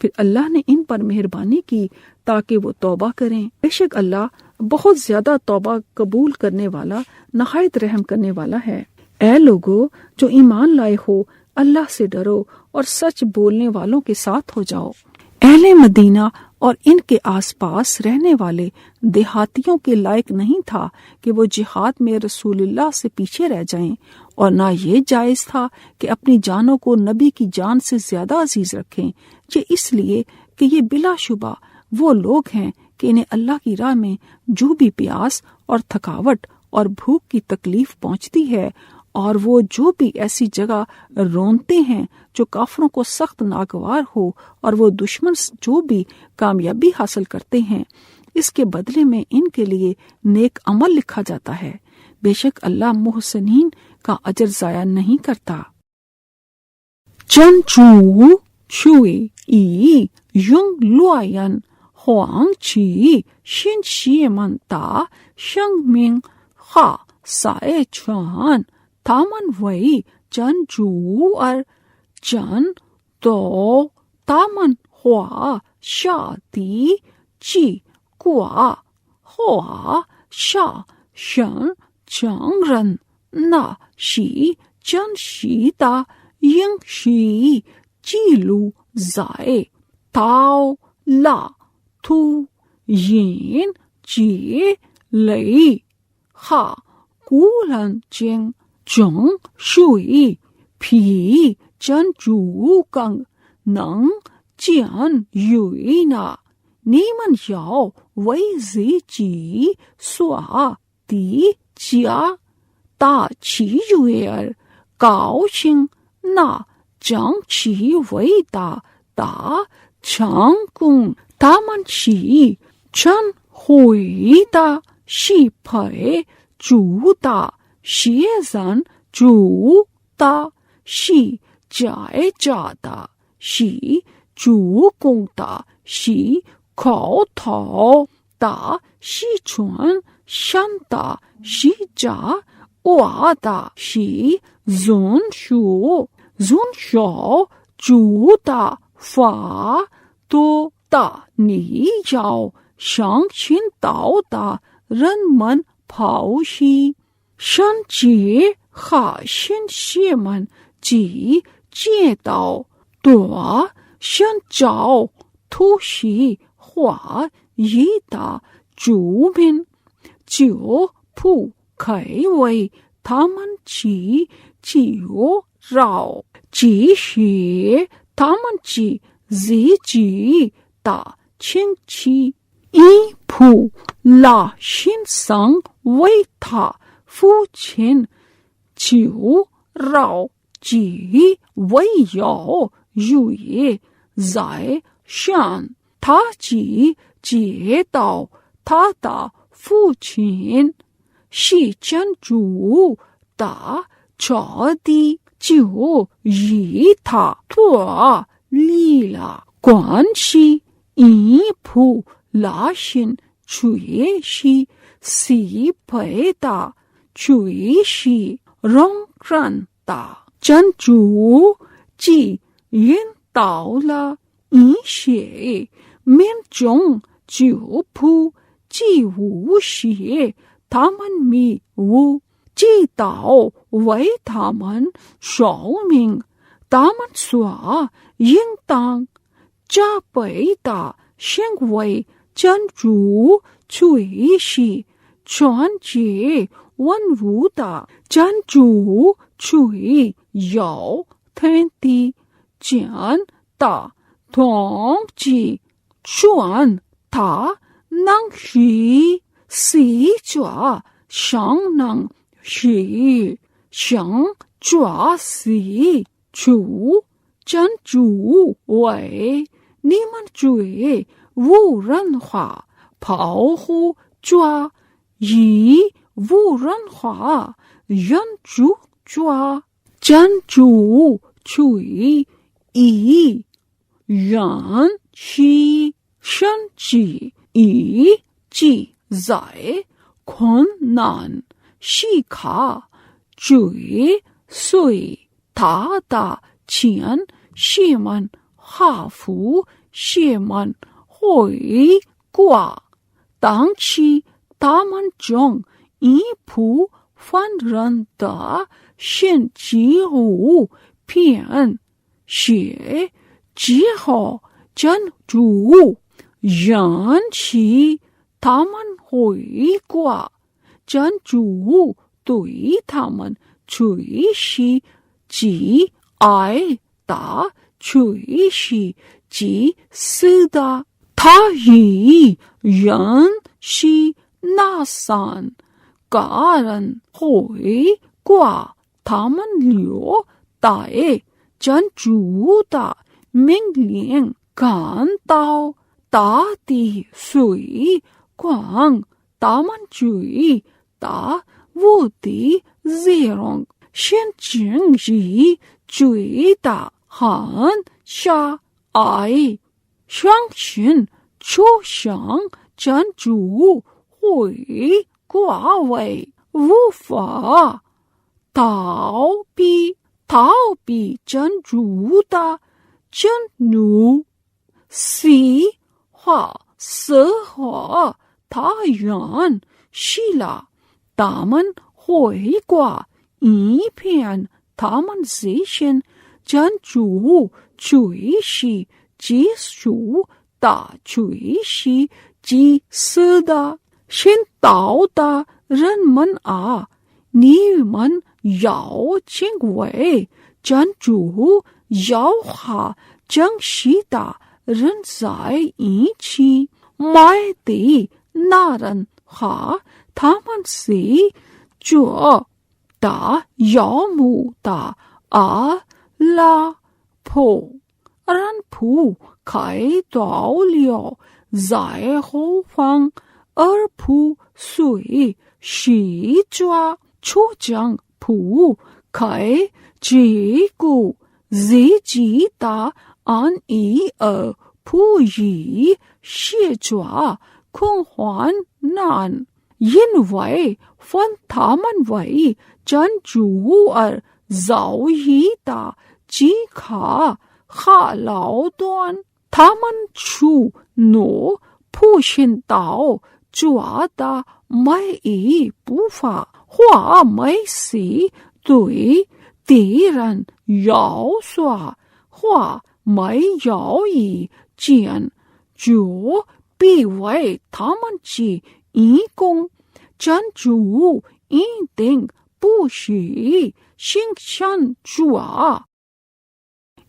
پھر اللہ نے ان پر مہربانی کی تاکہ وہ توبہ کریں۔ بے شک اللہ بہت زیادہ توبہ قبول کرنے والا، نہایت رحم کرنے والا ہے۔ اے لوگو جو ایمان لائے ہو، اللہ سے ڈرو اور سچ بولنے والوں کے ساتھ ہو جاؤ۔ اہل مدینہ اور ان کے آس پاس رہنے والے دیہاتیوں کے لائق نہیں تھا کہ وہ جہاد میں رسول اللہ سے پیچھے رہ جائیں، اور نہ یہ جائز تھا کہ اپنی جانوں کو نبی کی جان سے زیادہ عزیز رکھیں، یہ اس لیے کہ یہ بلا شبہ وہ لوگ ہیں کہ انہیں اللہ کی راہ میں جو بھی پیاس اور تھکاوٹ اور بھوک کی تکلیف پہنچتی ہے، اور وہ جو بھی ایسی جگہ رونتے ہیں جو کافروں کو سخت ناگوار ہو، اور وہ دشمن جو بھی کامیابی حاصل کرتے ہیں، اس کے بدلے میں ان کے لیے نیک عمل لکھا جاتا ہے۔ بے شک اللہ محسنین کا اجر ضائع نہیں کرتا۔ 珍珠水以用洛阳黄旗新西门大生命哈赛传，他们为珍珠而战斗，他们华夏的记挂华夏神强人，那是真实的影史记录在陶腊土印积累下古人间中水皮珍珠更能见于那，你们要为自己所的家大喜悦而高兴，那将其伟大的成功，他们是真会的，是配主的，是人主的，是在家的，是主公的，是口头的，是传神的，是假话的，是遵守主的法度的，你要相信道的人们剖析圣洁和信息们即接到多寻找突袭或一的主民，就不可为他们去救饶，即使他们是自己的亲戚，一不拉心上为他父亲求饶，即为有约在上，他即接到他的父亲是真主的彻底，就与他脱离了关系，一不拉心确实是配的，确实容忍的，真主即引导了一些民众，就不既无视他们迷雾，直到为他们说明他们所应当加倍的行为，真主确实全知万物的，真主却有天地间的统治权，他能使者上能使上者使出真主为你们最无人化保护者，以无人化人主者，真主最以人其身体以即在困难时刻追随他的前士们哈服谢们回挂，当期他们中一部分人的先几乎偏写之后真主引起他们回挂，真主对他们垂惜及爱的垂惜及死的，他以人是那三个人回挂他们留在真主的命令感到大地水光他们罪的无敌内容，现今以罪的很下爱，相信就像真主会挂为无法逃避真主的真怒，喜或死或他人是了，他们会挂一片他们自身真主垂惜结束的垂惜及死的，先到的人们啊，你们要敬畏真主，要和正西的人在一起，买的那人和他们是做的要慕的阿拉婆，人不开到了在后方，而不随西抓出将不开这个自己的安逸而不以写抓困患难，因为分他们为真主而造意的即可和劳端，他们出怒不行道抓的每一步伐，或没事对敌人要说，或没有意见，就必为他们之义工，真主一定不许心相抓。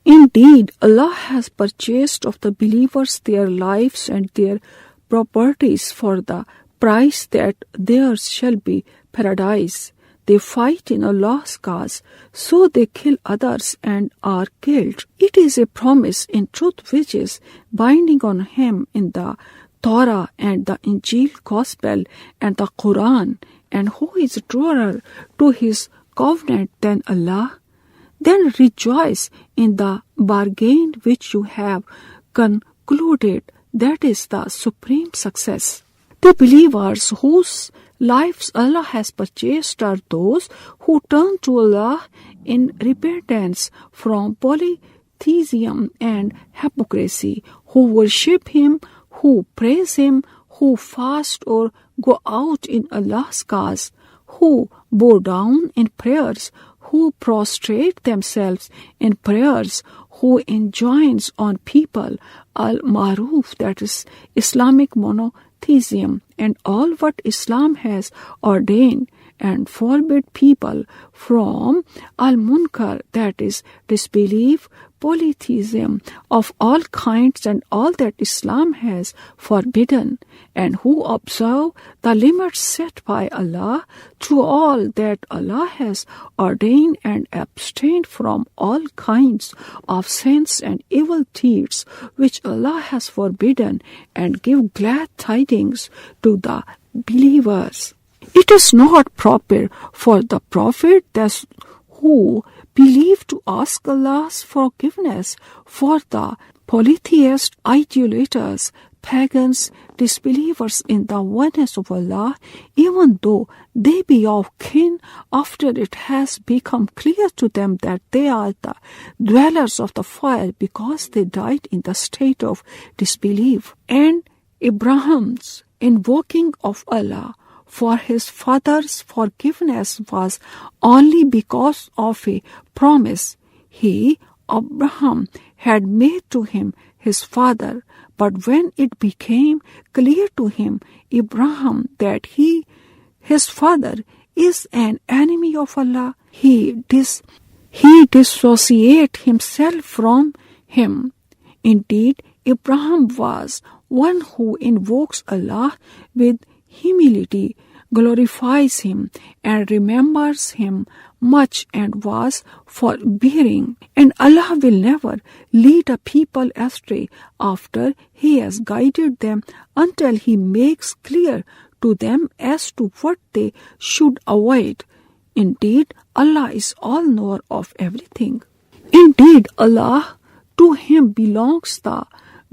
Indeed, Allah has purchased of the believers their lives and their properties for the price that theirs shall be paradise. They fight in Allah's cause, so they kill others and are killed. It is a promise in truth which is binding on him in the Torah and the Injil Gospel and the Quran, and who is truer to his covenant than Allah? Then rejoice in the bargain which you have concluded. That is the supreme success. The believers whose lives Allah has purchased are those who turn to Allah in repentance from polytheism and hypocrisy, who worship Him, who praise Him, who fast or go out in Allah's cause, who bow down in prayers, who prostrate themselves in prayers, who enjoins on people al-Ma'ruf, that is Islamic monotheism, and all what Islam has ordained, and forbid people from al-Munkar, that is disbelief, polytheism of all kinds and all that Islam has forbidden, and who observe the limits set by Allah to all that Allah has ordained and abstain from all kinds of sins and evil deeds which Allah has forbidden, and give glad tidings to the believers. It is not proper for the Prophet who believe to ask Allah's forgiveness for the polytheist idolaters, pagans, disbelievers in the oneness of Allah, even though they be of kin after it has become clear to them that they are the dwellers of the fire because they died in the state of disbelief. And Abraham's invoking of Allah for his father's forgiveness was only because of a promise he, Abraham, had made to him, his father. But when it became clear to him, Abraham, that his father, is an enemy of Allah, he dissociated himself from him. Indeed, Abraham was one who invokes Allah with humility, glorifies him, and remembers him much, and was forbearing. And Allah will never lead a people astray after He has guided them until He makes clear to them as to what they should avoid. Indeed, Allah is all-knower of everything. Indeed, Allah, to Him belongs the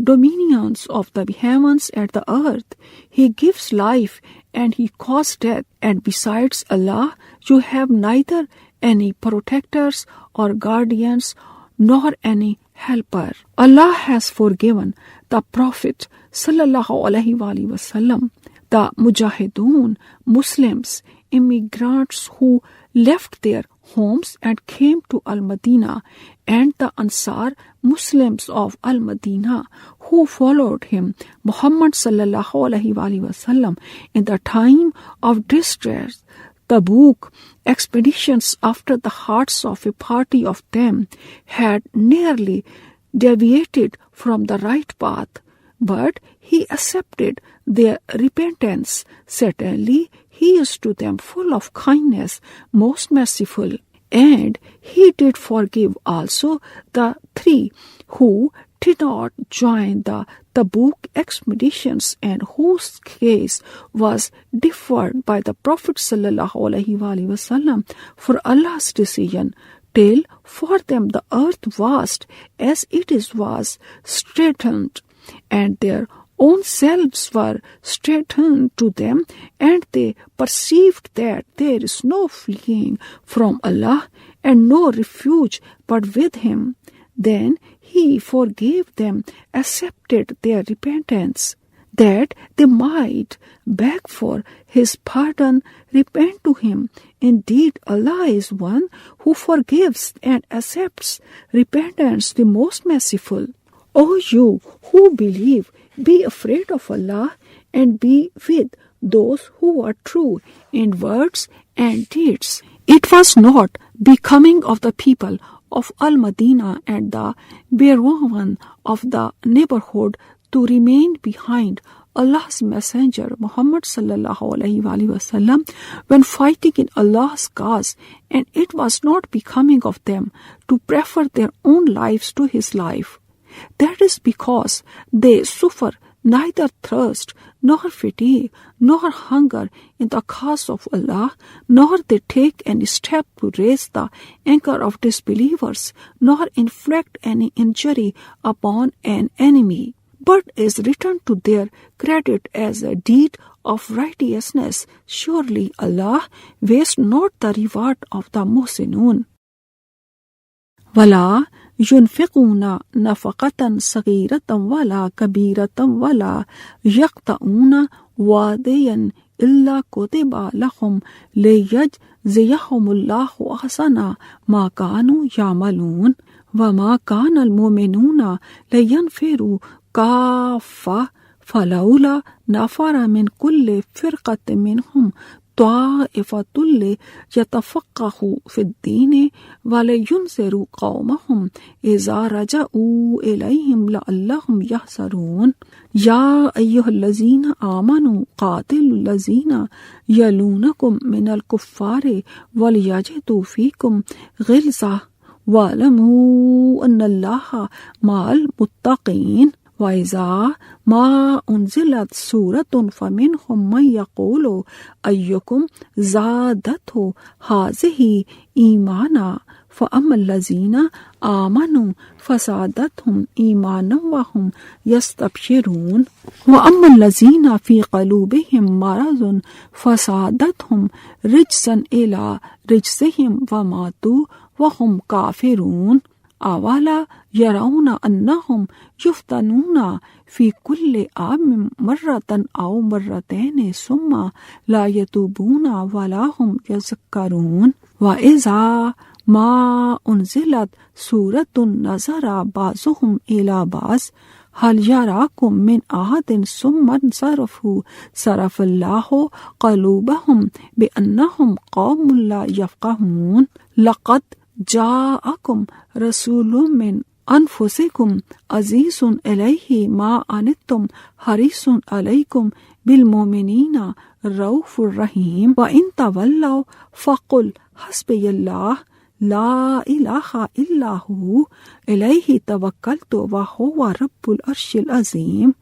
dominions of the heavens and the earth. He gives life and He causes death, and besides Allah, you have neither any protectors or guardians nor any helper. Allah has forgiven the Prophet ﷺ, the Mujahideen, Muslims, immigrants who left their homes and came to Al-Madinah, and the Ansar Muslims of Al-Madinah who followed him, Muhammad ﷺ, in the time of distress. Tabuk expeditions, after the hearts of a party of them had nearly deviated from the right path, but He accepted their repentance. Certainly, He is to them full of kindness, most merciful. And He did forgive also the 3 who did not join the Tabuk expeditions, and whose case was deferred by the Prophet ﷺ for Allah's decision, till for them the earth vast as it was straitened, and their own selves were straitened to them, and they perceived that there is no fleeing from Allah and no refuge but with Him. Then He forgave them, accepted their repentance, that they might beg for His pardon, repent to Him. Indeed, Allah is one who forgives and accepts repentance, the most merciful. O you who believe, be afraid of Allah and be with those who are true in words and deeds. It was not becoming of the people of Al-Madinah and the Bedouin of the neighborhood to remain behind Allah's Messenger Muhammad ﷺ when fighting in Allah's cause, and it was not becoming of them to prefer their own lives to His life. That is because they suffer neither thirst, nor fatigue, nor hunger in the cause of Allah, nor they take any step to raise the anger of disbelievers, nor inflict any injury upon an enemy, but is written to their credit as a deed of righteousness. Surely Allah wastes not the reward of the Muhsinun. وَلَا ينفقون نفقة صغيرة ولا كبيرة ولا يقطعون واديا إلا كتب لهم ليجزيهم الله أحسن ما كانوا يعملون وما كان المؤمنون لينفروا كافة فلولا نفر من كل فرقة منهم طائفة ليتفقهوا في الدين ولينذروا قومهم إذا رجعوا إليهم لعلهم يحذرون يا أيها الذين آمنوا قاتلوا الذين يلونكم من الكفار وليجدوا فيكم غلظة واعلموا أن الله مع المتقين وَإِذَا مَا أُنزِلَتْ سُورَةٌ فَمِنْهُمْ مَنْ يَقُولُ أَيُّكُمْ زَادَتْهُ هَٰذِهِ إِيمَانًا فَأَمَّا الَّذِينَ آمَنُوا فَزَادَتْهُمْ إِيمَانًا وَهُمْ يَسْتَبْشِرُونَ وَأَمَّا الَّذِينَ فِي قُلُوبِهِمْ مَرَضٌ فَزَادَتْهُمْ رِجْسًا إِلَى رِجْسِهِمْ وَمَاتُوا وَهُمْ كَافِرُونَ أَوَلَا يَرَوْنَ أَنَّهُمْ يُفْتَنُونَ في كل عام مرة أو مرتين ثم لا يتوبون ولا هم يذكرون وإذا ما أنزلت سورة نظر بعضهم إلى بعض هل يراكم من أحد ثم انصرفوا صرف الله قلوبهم بأنهم قوم لا يفقهون لقد جاءكم رسول من أنفسكم عزيز عليه ما عنتم حريص عليكم بالمؤمنين رؤوف رحيم وإن تولوا فقل حسبي الله لا إله إلا هو إليه توكلت وهو رب العرش العظيم۔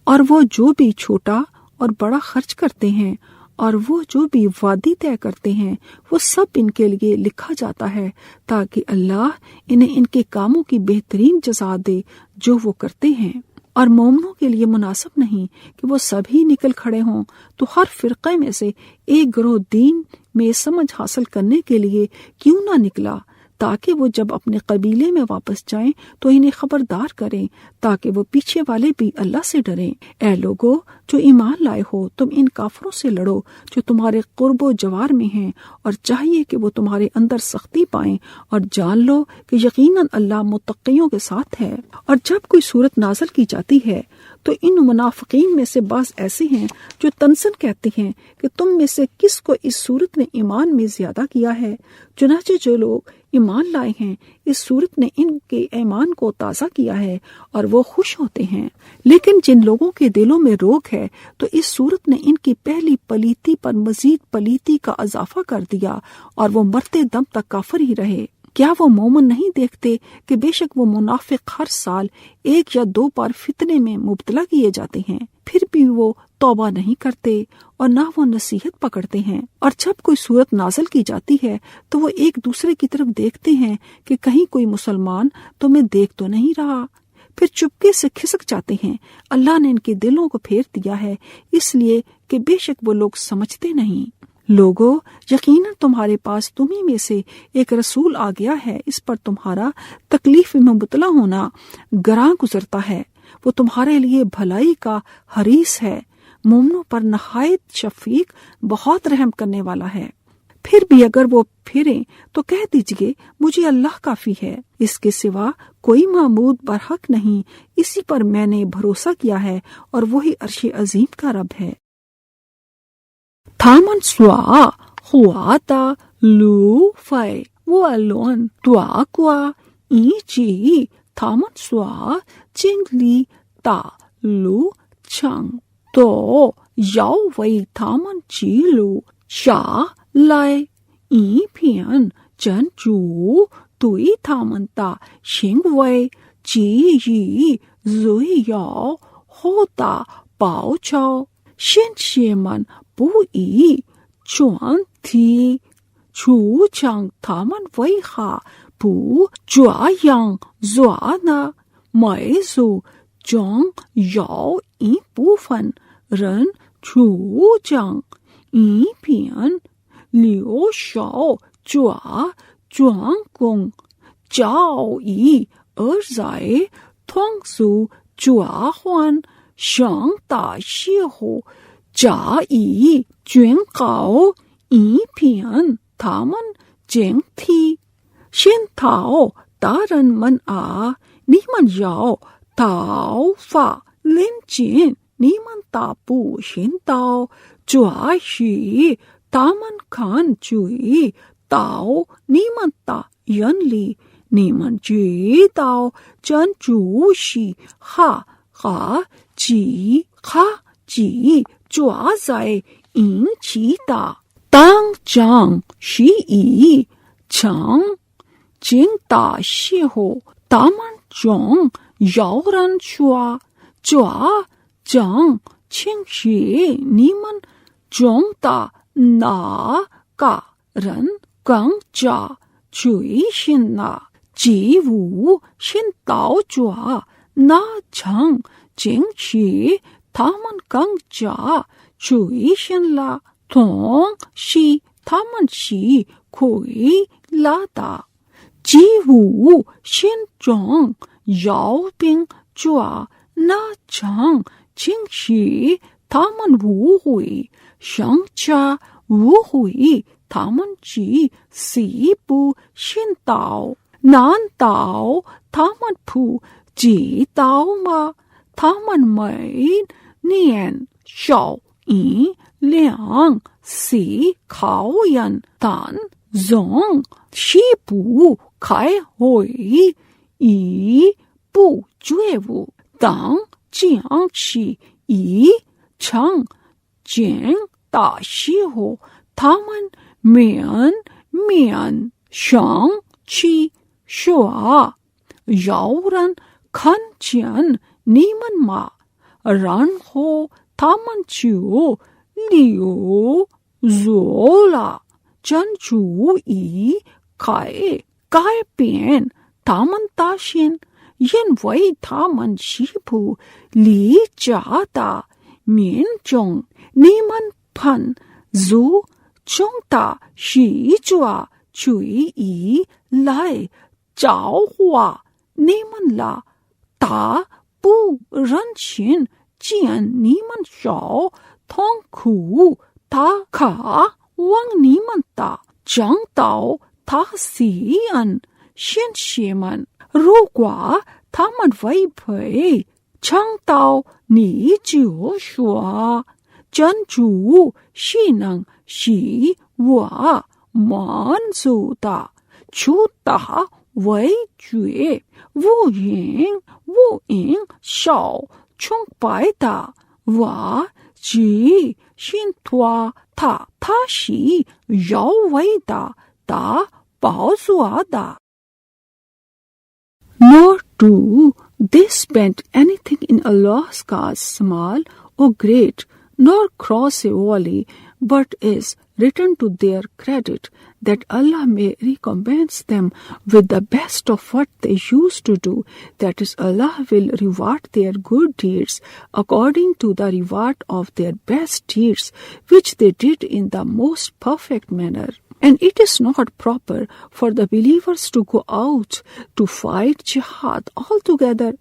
اور وہ جو بھی چھوٹا اور بڑا خرچ کرتے ہیں اور وہ جو بھی وعدے طے کرتے ہیں وہ سب ان کے لیے لکھا جاتا ہے تاکہ اللہ انہیں ان کے کاموں کی بہترین جزا دے جو وہ کرتے ہیں۔ اور مومنوں کے لیے مناسب نہیں کہ وہ سبھی نکل کھڑے ہوں تو ہر فرقے میں سے ایک گروہ دین میں سمجھ حاصل کرنے کے لیے کیوں نہ نکلا تاکہ وہ جب اپنے قبیلے میں واپس جائیں تو انہیں خبردار کریں تاکہ وہ پیچھے والے بھی اللہ سے ڈریں۔ اے لوگو جو ایمان لائے ہو تم ان کافروں سے لڑو جو تمہارے قرب و جوار میں ہیں اور چاہیے کہ وہ تمہارے اندر سختی پائیں اور جان لو کہ یقیناً اللہ متقیوں کے ساتھ ہے۔ اور جب کوئی صورت نازل کی جاتی ہے تو ان منافقین میں سے بعض ایسے ہیں جو تنزن کہتے ہیں کہ تم میں سے کس کو اس صورت نے ایمان میں زیادہ کیا ہے، چنانچہ جو لوگ ایمان لائے ہیں اس صورت نے ان کے ایمان کو تازہ کیا ہے اور وہ خوش ہوتے ہیں۔ لیکن جن لوگوں کے دلوں میں روگ ہے تو اس صورت نے ان کی پہلی پلیتی پر مزید پلیتی کا اضافہ کر دیا اور وہ مرتے دم تک کافر ہی رہے۔ کیا وہ مومن نہیں دیکھتے کہ بے شک وہ منافق ہر سال 1 یا 2 بار فتنے میں مبتلا کیے جاتے ہیں، پھر بھی وہ توبہ نہیں کرتے اور نہ وہ نصیحت پکڑتے ہیں۔ اور جب کوئی صورت نازل کی جاتی ہے تو وہ ایک دوسرے کی طرف دیکھتے ہیں کہ کہیں کوئی مسلمان تمہیں دیکھ تو نہیں رہا، پھر چپکے سے کھسک جاتے ہیں۔ اللہ نے ان کے دلوں کو پھیر دیا ہے اس لیے کہ بے شک وہ لوگ سمجھتے نہیں۔ لوگو یقیناً تمہارے پاس تمہیں میں سے ایک رسول آ گیا ہے، اس پر تمہارا تکلیف میں مبتلا ہونا گراں گزرتا ہے، وہ تمہارے لیے بھلائی کا حریص ہے، مومنوں پر نہایت شفیق بہت رحم کرنے والا ہے۔ پھر بھی اگر وہ پھریں تو کہہ دیجئے مجھے اللہ کافی ہے، اس کے سوا کوئی معبود برحق نہیں، اسی پر میں نے بھروسہ کیا ہے اور وہی عرش عظیم کا رب ہے۔ تھامن سوا خواتا لو فائے وہ الون توا کوا ایچی تھامن سوا چنگلی تا لو چنگ تو یاو وی تھامن چیلو چا لائے ای پھین چن چو توی تھامن تا شنگ وی چی یی زوی یاو ہوتا پاو چاو شن شیمن بو ای چوان تھی چو چانگ تھامن وی خا بو جوا یانگ زوانا مائی زو جانگ یاو ای بو فن رن چو چانگ ای پین لیو شاو جوا جوانگ گونگ جاو ای ارزائے تھونگ زو جوا خوان شانگ تا شی ہو جا ای جوینگ قاو ای پین تھامن جنگ تھی شن تھاو تارن من آ نیمن یاو تاو فا لن جن نیمن تاپو شن تاو جوا شی تامن کھان چوئی تاو نیمن تا ین لی نیمن جی تاو چن چو شی خا خا جی خا جی جوا زائے این چی تا تانگ جانگ شی ای چانگ جنگ تا شی ہو تامن جونگ یاو رن شوا جوا جانگ چھنگ شی نیمن جونگ تا نا کا رن گنگ جا chui shin na ji wu shin tao jua na chang jing chi taman kang ja chui shin la tong shi taman chi kui la da ji wu shin zhong yao bing jua na chang jing chi taman wu hui shang cha wu hui taman chi si bu shin dao nan dao taman pu ji dao ma taman mai nian xiao yi liang si kao yan dan zong xi bu kai hui yi bu jue wu dang jiang qi yi chang jian da xi ho taman mian shang qi shua yao ran kan jian niman ma ran ho taman jiu liu zuo la zhan zhu yi kai bian taman da xin yin wei taman xi pu li jia da mian zhong niman pan zu zhong da xi jua chui yi lai zhao hua niman la da bu ren xin jian niman shao tong ku ta ka wang niman da zhang dao ta si an xian xie man如果他们违背倡导你就说真主是能使我满足的出大为觉无影少崇拜的我只信托他是有为的大宝座的Nor do they spend anything in Allah's cause, small or great, nor cross a valley, but is written to their credit, that Allah may recompense them with the best of what they used to do. That is, Allah will reward their good deeds according to the reward of their best deeds, which they did in the most perfect manner. And it is not proper for the believers to go out to fight jihad altogether.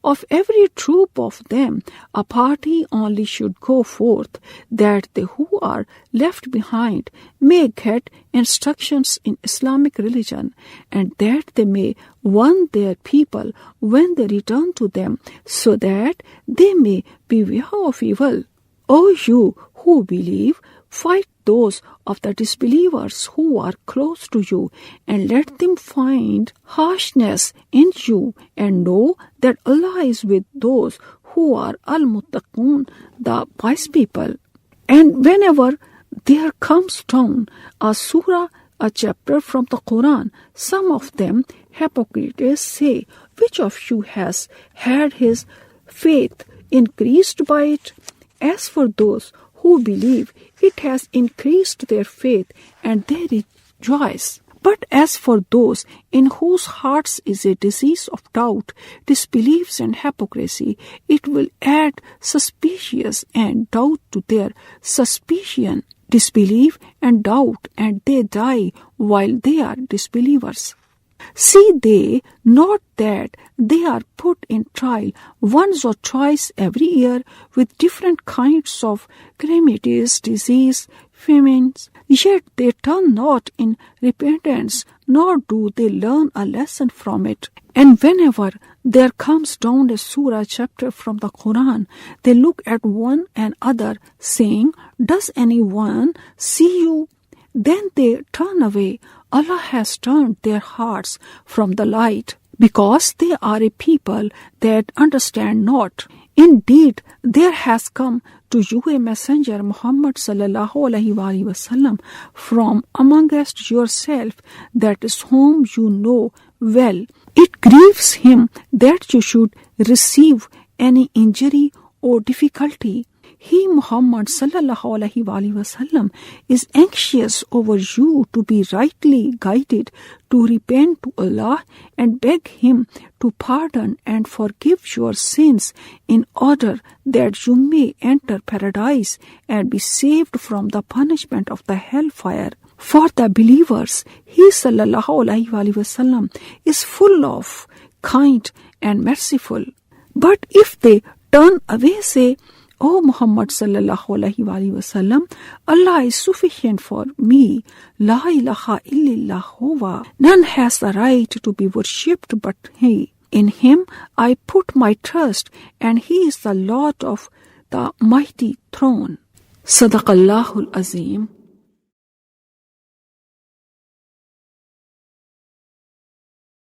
Of every troop of them, a party only should go forth, that they who are left behind may get instructions in Islamic religion, and that they may warn their people when they return to them, so that they may beware of evil. O you who believe, fight those of the disbelievers who are close to you, and let them find harshness in you, and know that Allah is with those who are al-muttaqun, the wise people. And whenever there comes down a surah, a chapter from the Quran, some of them hypocrites say, which of you has had his faith increased by it? As for those who believe, it has increased their faith, and they rejoice. But as for those in whose hearts is a disease of doubt, disbeliefs and hypocrisy, it will add suspicious and doubt to their suspicion, disbelief and doubt, and they die while they are disbelievers. See they not that they are put in trial once or twice every year with different kinds of calamities, disease, famines, yet they turn not in repentance, nor do they learn a lesson from it. And whenever there comes down a surah chapter from the Quran, they look at one another, saying, does anyone see you? Then they turn away. Allah has turned their hearts from the light, because they are a people that understand not. Indeed, there has come to you a messenger, Muhammad sallallahu alaihi wasallam, from amongst yourself, that is whom you know well. It grieves him that you should receive any injury or difficulty. He, Muhammad sallallahu alaihi wasallam, is anxious over you to be rightly guided, to repent to Allah and beg Him to pardon and forgive your sins in order that you may enter paradise and be saved from the punishment of the hellfire. For the believers, He sallallahu alaihi wasallam is full of kind and merciful. But if they turn away, say, O Muhammad sallallahu alaihi wasallam, Allah is sufficient for me. La ilaha illallah huwa. None has the right to be worshipped but He. In Him I put my trust, and He is the Lord of the mighty throne. Sadaqallahul Azim.